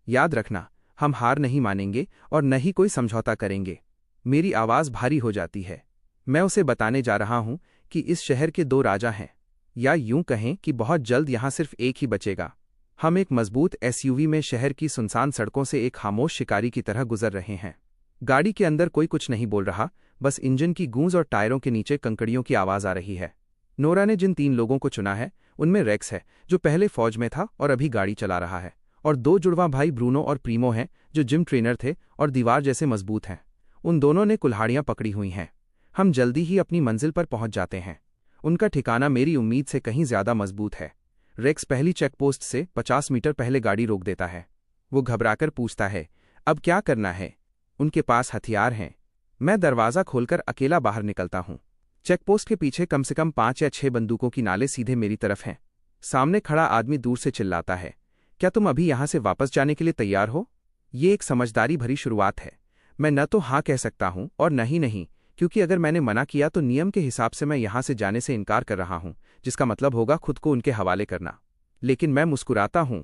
याद रखना, हम हार नहीं मानेंगे और न ही कोई समझौता करेंगे। मेरी आवाज़ भारी हो जाती है। मैं उसे बताने जा रहा हूं कि इस शहर के 2 राजा हैं, या यूं कहें कि बहुत जल्द यहां सिर्फ एक ही बचेगा। हम एक मजबूत एसयूवी में शहर की सुनसान सड़कों से एक खामोश शिकारी की तरह गुजर रहे हैं। गाड़ी के अंदर कोई कुछ नहीं बोल रहा, बस इंजन की गूंज और टायरों के नीचे कंकड़ियों की आवाज़ आ रही है। नोरा ने जिन 3 लोगों को चुना है, उनमें रेक्स है, जो पहले फौज में था और अभी गाड़ी चला रहा है, और 2 जुड़वा भाई ब्रूनो और प्रीमो हैं, जो जिम ट्रेनर थे और दीवार जैसे मजबूत हैं। उन दोनों ने कुल्हाड़ियां पकड़ी हुई हैं। हम जल्दी ही अपनी मंजिल पर पहुंच जाते हैं। उनका ठिकाना मेरी उम्मीद से कहीं ज्यादा मजबूत है। रेक्स पहली चेकपोस्ट से 50 मीटर पहले गाड़ी रोक देता है। वो घबराकर पूछता है, अब क्या करना है? उनके पास हथियार हैं। मैं दरवाज़ा खोलकर अकेला बाहर निकलता हूं। चेकपोस्ट के पीछे कम से कम 5 या 6 बंदूकों की नाले सीधे मेरी तरफ हैं। सामने खड़ा आदमी दूर से चिल्लाता है, क्या तुम अभी यहां से वापस जाने के लिए तैयार हो? ये एक समझदारी भरी शुरुआत है। मैं न तो हाँ कह सकता हूं और न ही नहीं, क्योंकि अगर मैंने मना किया तो नियम के हिसाब से मैं यहां से जाने से इनकार कर रहा हूं, जिसका मतलब होगा खुद को उनके हवाले करना। लेकिन मैं मुस्कुराता हूं।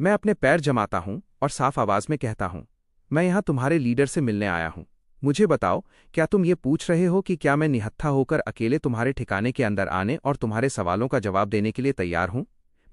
मैं अपने पैर जमाता हूं और साफ आवाज में कहता हूं, मैं यहां तुम्हारे लीडर से मिलने आया हूं। मुझे बताओ, क्या तुम ये पूछ रहे हो कि क्या मैं निहत्था होकर अकेले तुम्हारे ठिकाने के अंदर आने और तुम्हारे सवालों का जवाब देने के लिए तैयार हूं?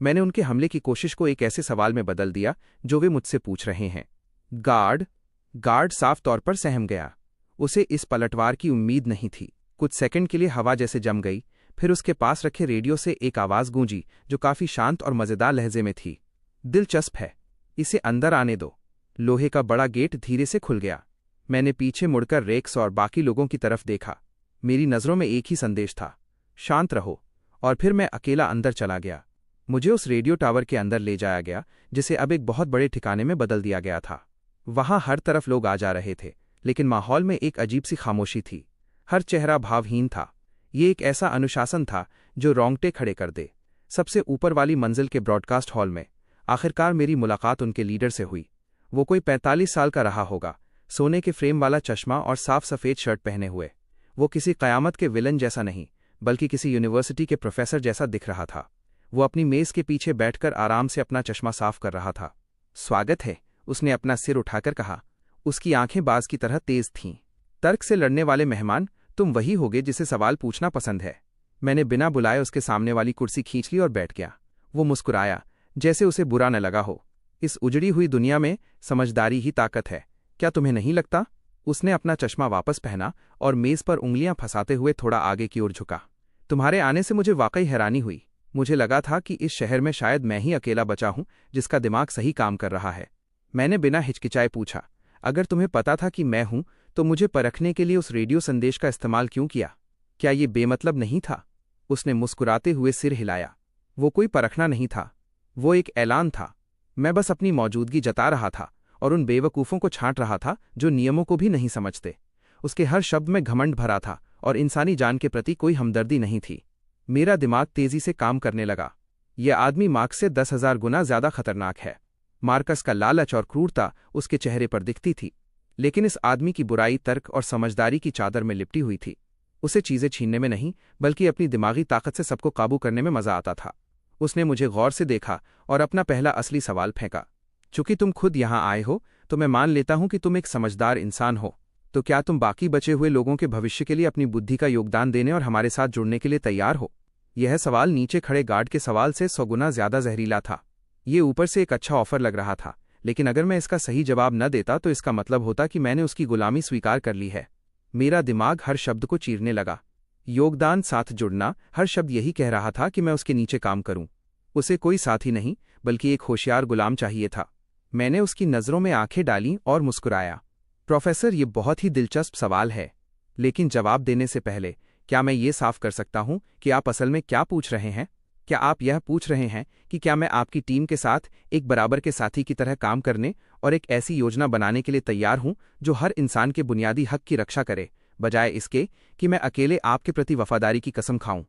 मैंने उनके हमले की कोशिश को एक ऐसे सवाल में बदल दिया जो वे मुझसे पूछ रहे हैं। गार्ड साफ तौर पर सहम गया। उसे इस पलटवार की उम्मीद नहीं थी। कुछ सेकंड के लिए हवा जैसे जम गई, फिर उसके पास रखे रेडियो से एक आवाज़ गूंजी जो काफ़ी शांत और मज़ेदार लहजे में थी। दिलचस्प है, इसे अंदर आने दो। लोहे का बड़ा गेट धीरे से खुल गया। मैंने पीछे मुड़कर रेक्स और बाकी लोगों की तरफ देखा। मेरी नज़रों में एक ही संदेश था, शांत रहो। और फिर मैं अकेला अंदर चला गया। मुझे उस रेडियो टावर के अंदर ले जाया गया, जिसे अब एक बहुत बड़े ठिकाने में बदल दिया गया था। वहां हर तरफ लोग आ जा रहे थे, लेकिन माहौल में एक अजीब सी खामोशी थी। हर चेहरा भावहीन था। ये एक ऐसा अनुशासन था जो रोंगटे खड़े कर दे। सबसे ऊपर वाली मंजिल के ब्रॉडकास्ट हॉल में आखिरकार मेरी मुलाकात उनके लीडर से हुई। वो कोई 45 साल का रहा होगा, सोने के फ्रेम वाला चश्मा और साफ सफ़ेद शर्ट पहने हुए। वो किसी क़यामत के विलन जैसा नहीं, बल्कि किसी यूनिवर्सिटी के प्रोफेसर जैसा दिख रहा था। वो अपनी मेज़ के पीछे बैठकर आराम से अपना चश्मा साफ कर रहा था। स्वागत है, उसने अपना सिर उठाकर कहा। उसकी आंखें बाज की तरह तेज थीं। तर्क से लड़ने वाले मेहमान, तुम वही होगे जिसे सवाल पूछना पसंद है। मैंने बिना बुलाए उसके सामने वाली कुर्सी खींच ली और बैठ गया। वो मुस्कुराया, जैसे उसे बुरा न लगा हो। इस उजड़ी हुई दुनिया में समझदारी ही ताकत है, क्या तुम्हें नहीं लगता? उसने अपना चश्मा वापस पहना और मेज़ पर उंगलियां फंसाते हुए थोड़ा आगे की ओर झुका। तुम्हारे आने से मुझे वाकई हैरानी हुई। मुझे लगा था कि इस शहर में शायद मैं ही अकेला बचा हूं जिसका दिमाग सही काम कर रहा है। मैंने बिना हिचकिचाए पूछा, अगर तुम्हें पता था कि मैं हूं तो मुझे परखने के लिए उस रेडियो संदेश का इस्तेमाल क्यों किया? क्या ये बेमतलब नहीं था? उसने मुस्कुराते हुए सिर हिलाया। वो कोई परखना नहीं था, वो एक ऐलान था। मैं बस अपनी मौजूदगी जता रहा था और उन बेवकूफ़ों को छांट रहा था जो नियमों को भी नहीं समझते। उसके हर शब्द में घमंड भरा था और इंसानी जान के प्रति कोई हमदर्दी नहीं थी। मेरा दिमाग तेजी से काम करने लगा। यह आदमी मार्क्स से 10,000 गुना ज्यादा खतरनाक है। मार्कस का लालच और क्रूरता उसके चेहरे पर दिखती थी, लेकिन इस आदमी की बुराई तर्क और समझदारी की चादर में लिपटी हुई थी। उसे चीजें छीनने में नहीं, बल्कि अपनी दिमागी ताकत से सबको काबू करने में मजा आता था। उसने मुझे गौर से देखा और अपना पहला असली सवाल फेंका। चूंकि तुम खुद यहां आए हो, तो मैं मान लेता हूं कि तुम एक समझदार इंसान हो। तो क्या तुम बाकी बचे हुए लोगों के भविष्य के लिए अपनी बुद्धि का योगदान देने और हमारे साथ जुड़ने के लिए तैयार हो? यह सवाल नीचे खड़े गार्ड के सवाल से 100 गुना ज्यादा जहरीला था। ये ऊपर से एक अच्छा ऑफर लग रहा था, लेकिन अगर मैं इसका सही जवाब न देता तो इसका मतलब होता कि मैंने उसकी गुलामी स्वीकार कर ली है। मेरा दिमाग हर शब्द को चीरने लगा। योगदान, साथ जुड़ना, हर शब्द यही कह रहा था कि मैं उसके नीचे काम करूं। उसे कोई साथी नहीं, बल्कि एक होशियार गुलाम चाहिए था। मैंने उसकी नज़रों में आंखें डाली और मुस्कुराया। प्रोफेसर, ये बहुत ही दिलचस्प सवाल है, लेकिन जवाब देने से पहले क्या मैं ये साफ कर सकता हूं कि आप असल में क्या पूछ रहे हैं? क्या आप यह पूछ रहे हैं कि क्या मैं आपकी टीम के साथ एक बराबर के साथी की तरह काम करने और एक ऐसी योजना बनाने के लिए तैयार हूं जो हर इंसान के बुनियादी हक की रक्षा करे, बजाय इसके कि मैं अकेले आपके प्रति वफादारी की कसम खाऊं?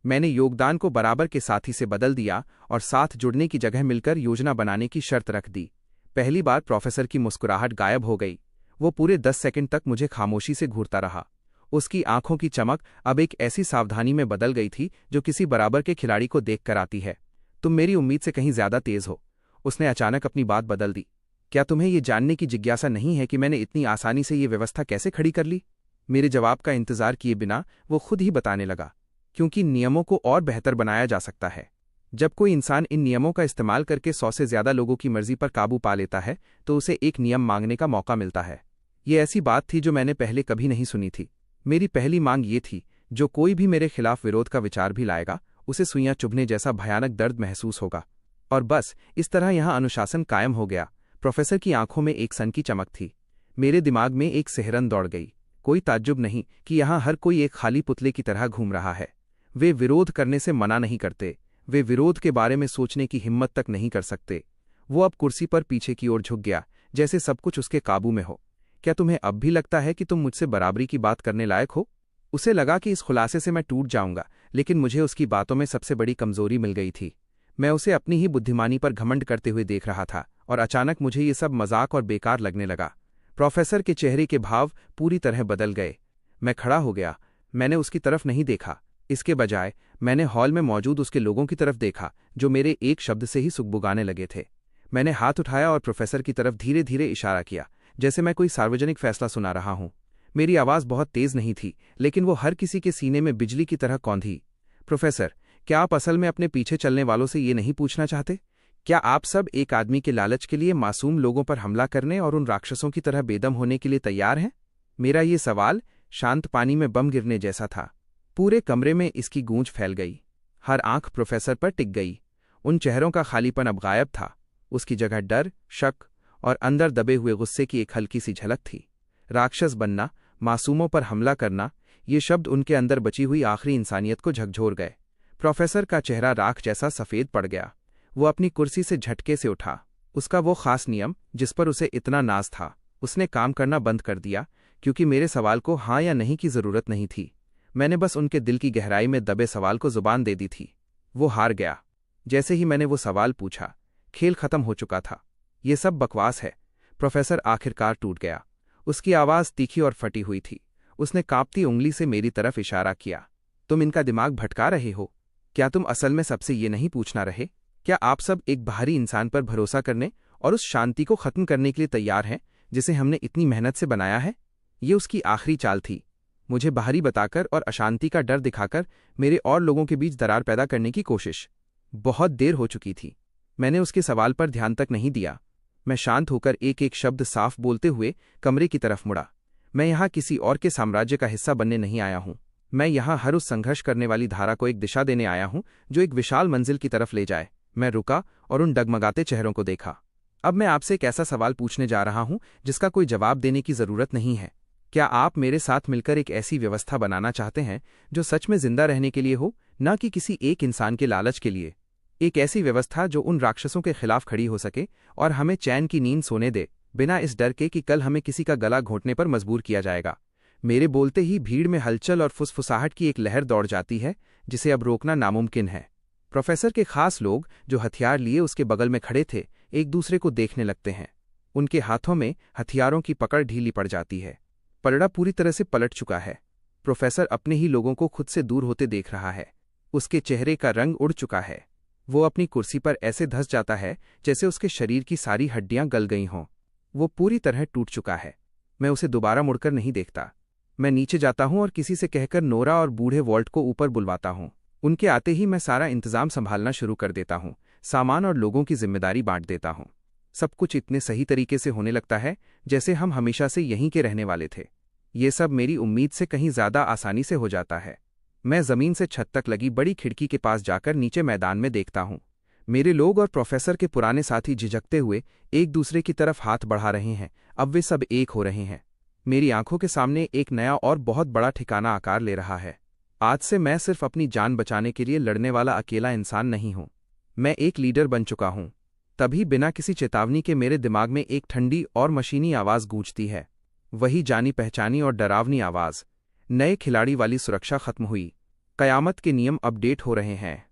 मैंने योगदान को बराबर के साथी से बदल दिया और साथ जुड़ने की जगह मिलकर योजना बनाने की शर्त रख दी। पहली बार प्रोफेसर की मुस्कुराहट गायब हो गई। वो पूरे 10 सेकंड तक मुझे खामोशी से घूरता रहा। उसकी आंखों की चमक अब एक ऐसी सावधानी में बदल गई थी जो किसी बराबर के खिलाड़ी को देखकर आती है। तुम मेरी उम्मीद से कहीं ज्यादा तेज हो। उसने अचानक अपनी बात बदल दी। क्या तुम्हें ये जानने की जिज्ञासा नहीं है कि मैंने इतनी आसानी से ये व्यवस्था कैसे खड़ी कर ली? मेरे जवाब का इंतजार किए बिना वो खुद ही बताने लगा, क्योंकि नियमों को और बेहतर बनाया जा सकता है। जब कोई इंसान इन नियमों का इस्तेमाल करके 100 से ज्यादा लोगों की मर्जी पर काबू पा लेता है तो उसे एक नियम मांगने का मौका मिलता है। ये ऐसी बात थी जो मैंने पहले कभी नहीं सुनी थी। मेरी पहली मांग ये थी, जो कोई भी मेरे खिलाफ विरोध का विचार भी लाएगा उसे सुइयां चुभने जैसा भयानक दर्द महसूस होगा। और बस इस तरह यहां अनुशासन कायम हो गया। प्रोफेसर की आंखों में एक सन की चमक थी। मेरे दिमाग में एक सिहरन दौड़ गई। कोई ताज्जुब नहीं कि यहां हर कोई एक खाली पुतले की तरह घूम रहा है। वे विरोध करने से मना नहीं करते, वे विरोध के बारे में सोचने की हिम्मत तक नहीं कर सकते। वो अब कुर्सी पर पीछे की ओर झुक गया, जैसे सब कुछ उसके काबू में हो। क्या तुम्हें अब भी लगता है कि तुम मुझसे बराबरी की बात करने लायक हो? उसे लगा कि इस खुलासे से मैं टूट जाऊंगा, लेकिन मुझे उसकी बातों में सबसे बड़ी कमजोरी मिल गई थी। मैं उसे अपनी ही बुद्धिमानी पर घमंड करते हुए देख रहा था और अचानक मुझे ये सब मजाक और बेकार लगने लगा। प्रोफेसर के चेहरे के भाव पूरी तरह बदल गए। मैं खड़ा हो गया। मैंने उसकी तरफ नहीं देखा, इसके बजाय मैंने हॉल में मौजूद उसके लोगों की तरफ देखा जो मेरे एक शब्द से ही सुगबुगाने लगे थे। मैंने हाथ उठाया और प्रोफेसर की तरफ धीरे धीरे इशारा किया, जैसे मैं कोई सार्वजनिक फैसला सुना रहा हूं। मेरी आवाज बहुत तेज नहीं थी, लेकिन वो हर किसी के सीने में बिजली की तरह कौंधी। प्रोफेसर, क्या आप असल में अपने पीछे चलने वालों से ये नहीं पूछना चाहते? क्या आप सब एक आदमी के लालच के लिए मासूम लोगों पर हमला करने और उन राक्षसों की तरह बेदम होने के लिए तैयार हैं? मेरा ये सवाल शांत पानी में बम गिरने जैसा था। पूरे कमरे में इसकी गूंज फैल गई। हर आंख प्रोफेसर पर टिक गई। उन चेहरों का खालीपन अब गायब था। उसकी जगह डर, शक और अंदर दबे हुए गुस्से की एक हल्की सी झलक थी। राक्षस बनना, मासूमों पर हमला करना, ये शब्द उनके अंदर बची हुई आखिरी इंसानियत को झकझोर गए। प्रोफेसर का चेहरा राख जैसा सफ़ेद पड़ गया। वो अपनी कुर्सी से झटके से उठा। उसका वो खास नियम जिस पर उसे इतना नाज था, उसने काम करना बंद कर दिया, क्योंकि मेरे सवाल को हाँ या नहीं की ज़रूरत नहीं थी। मैंने बस उनके दिल की गहराई में दबे सवाल को जुबान दे दी थी। वो हार गया। जैसे ही मैंने वो सवाल पूछा, खेल खत्म हो चुका था। ये सब बकवास है। प्रोफेसर आखिरकार टूट गया। उसकी आवाज़ तीखी और फटी हुई थी। उसने कांपती उंगली से मेरी तरफ इशारा किया। तुम इनका दिमाग भटका रहे हो। क्या तुम असल में सबसे ये नहीं पूछना रहे? क्या आप सब एक बाहरी इंसान पर भरोसा करने और उस शांति को खत्म करने के लिए तैयार हैं जिसे हमने इतनी मेहनत से बनाया है? ये उसकी आखिरी चाल थी। मुझे बाहरी बताकर और अशांति का डर दिखाकर मेरे और लोगों के बीच दरार पैदा करने की कोशिश। बहुत देर हो चुकी थी। मैंने उसके सवाल पर ध्यान तक नहीं दिया। मैं शांत होकर एक एक शब्द साफ बोलते हुए कमरे की तरफ मुड़ा। मैं यहाँ किसी और के साम्राज्य का हिस्सा बनने नहीं आया हूँ। मैं यहाँ हर उस संघर्ष करने वाली धारा को एक दिशा देने आया हूँ जो एक विशाल मंजिल की तरफ ले जाए। मैं रुका और उन डगमगाते चेहरों को देखा। अब मैं आपसे एक ऐसा सवाल पूछने जा रहा हूँ जिसका कोई जवाब देने की ज़रूरत नहीं है। क्या आप मेरे साथ मिलकर एक ऐसी व्यवस्था बनाना चाहते हैं जो सच में जिंदा रहने के लिए हो, न कि किसी एक इंसान के लालच के लिए? एक ऐसी व्यवस्था जो उन राक्षसों के खिलाफ खड़ी हो सके और हमें चैन की नींद सोने दे, बिना इस डर के कि कल हमें किसी का गला घोंटने पर मजबूर किया जाएगा। मेरे बोलते ही भीड़ में हलचल और फुसफुसाहट की एक लहर दौड़ जाती है जिसे अब रोकना नामुमकिन है। प्रोफेसर के खास लोग जो हथियार लिए उसके बगल में खड़े थे, एक दूसरे को देखने लगते हैं। उनके हाथों में हथियारों की पकड़ ढीली पड़ जाती है। पलड़ा पूरी तरह से पलट चुका है। प्रोफेसर अपने ही लोगों को खुद से दूर होते देख रहा है। उसके चेहरे का रंग उड़ चुका है। वो अपनी कुर्सी पर ऐसे धंस जाता है जैसे उसके शरीर की सारी हड्डियां गल गई हों। वो पूरी तरह टूट चुका है। मैं उसे दोबारा मुड़कर नहीं देखता। मैं नीचे जाता हूं और किसी से कहकर नोरा और बूढ़े वॉल्ट को ऊपर बुलवाता हूं। उनके आते ही मैं सारा इंतजाम संभालना शुरू कर देता हूं। सामान और लोगों की जिम्मेदारी बांट देता हूं। सब कुछ इतने सही तरीके से होने लगता है जैसे हम हमेशा से यहीं के रहने वाले थे। ये सब मेरी उम्मीद से कहीं ज़्यादा आसानी से हो जाता है। मैं ज़मीन से छत तक लगी बड़ी खिड़की के पास जाकर नीचे मैदान में देखता हूँ। मेरे लोग और प्रोफेसर के पुराने साथी झिझकते हुए एक दूसरे की तरफ हाथ बढ़ा रहे हैं। अब वे सब एक हो रहे हैं। मेरी आंखों के सामने एक नया और बहुत बड़ा ठिकाना आकार ले रहा है। आज से मैं सिर्फ अपनी जान बचाने के लिए लड़ने वाला अकेला इंसान नहीं हूँ। मैं एक लीडर बन चुका हूँ। तभी बिना किसी चेतावनी के मेरे दिमाग में एक ठंडी और मशीनी आवाज़ गूंजती है। वही जानी पहचानी और डरावनी आवाज़। नए खिलाड़ी वाली सुरक्षा खत्म हुई। कयामत के नियम अपडेट हो रहे हैं।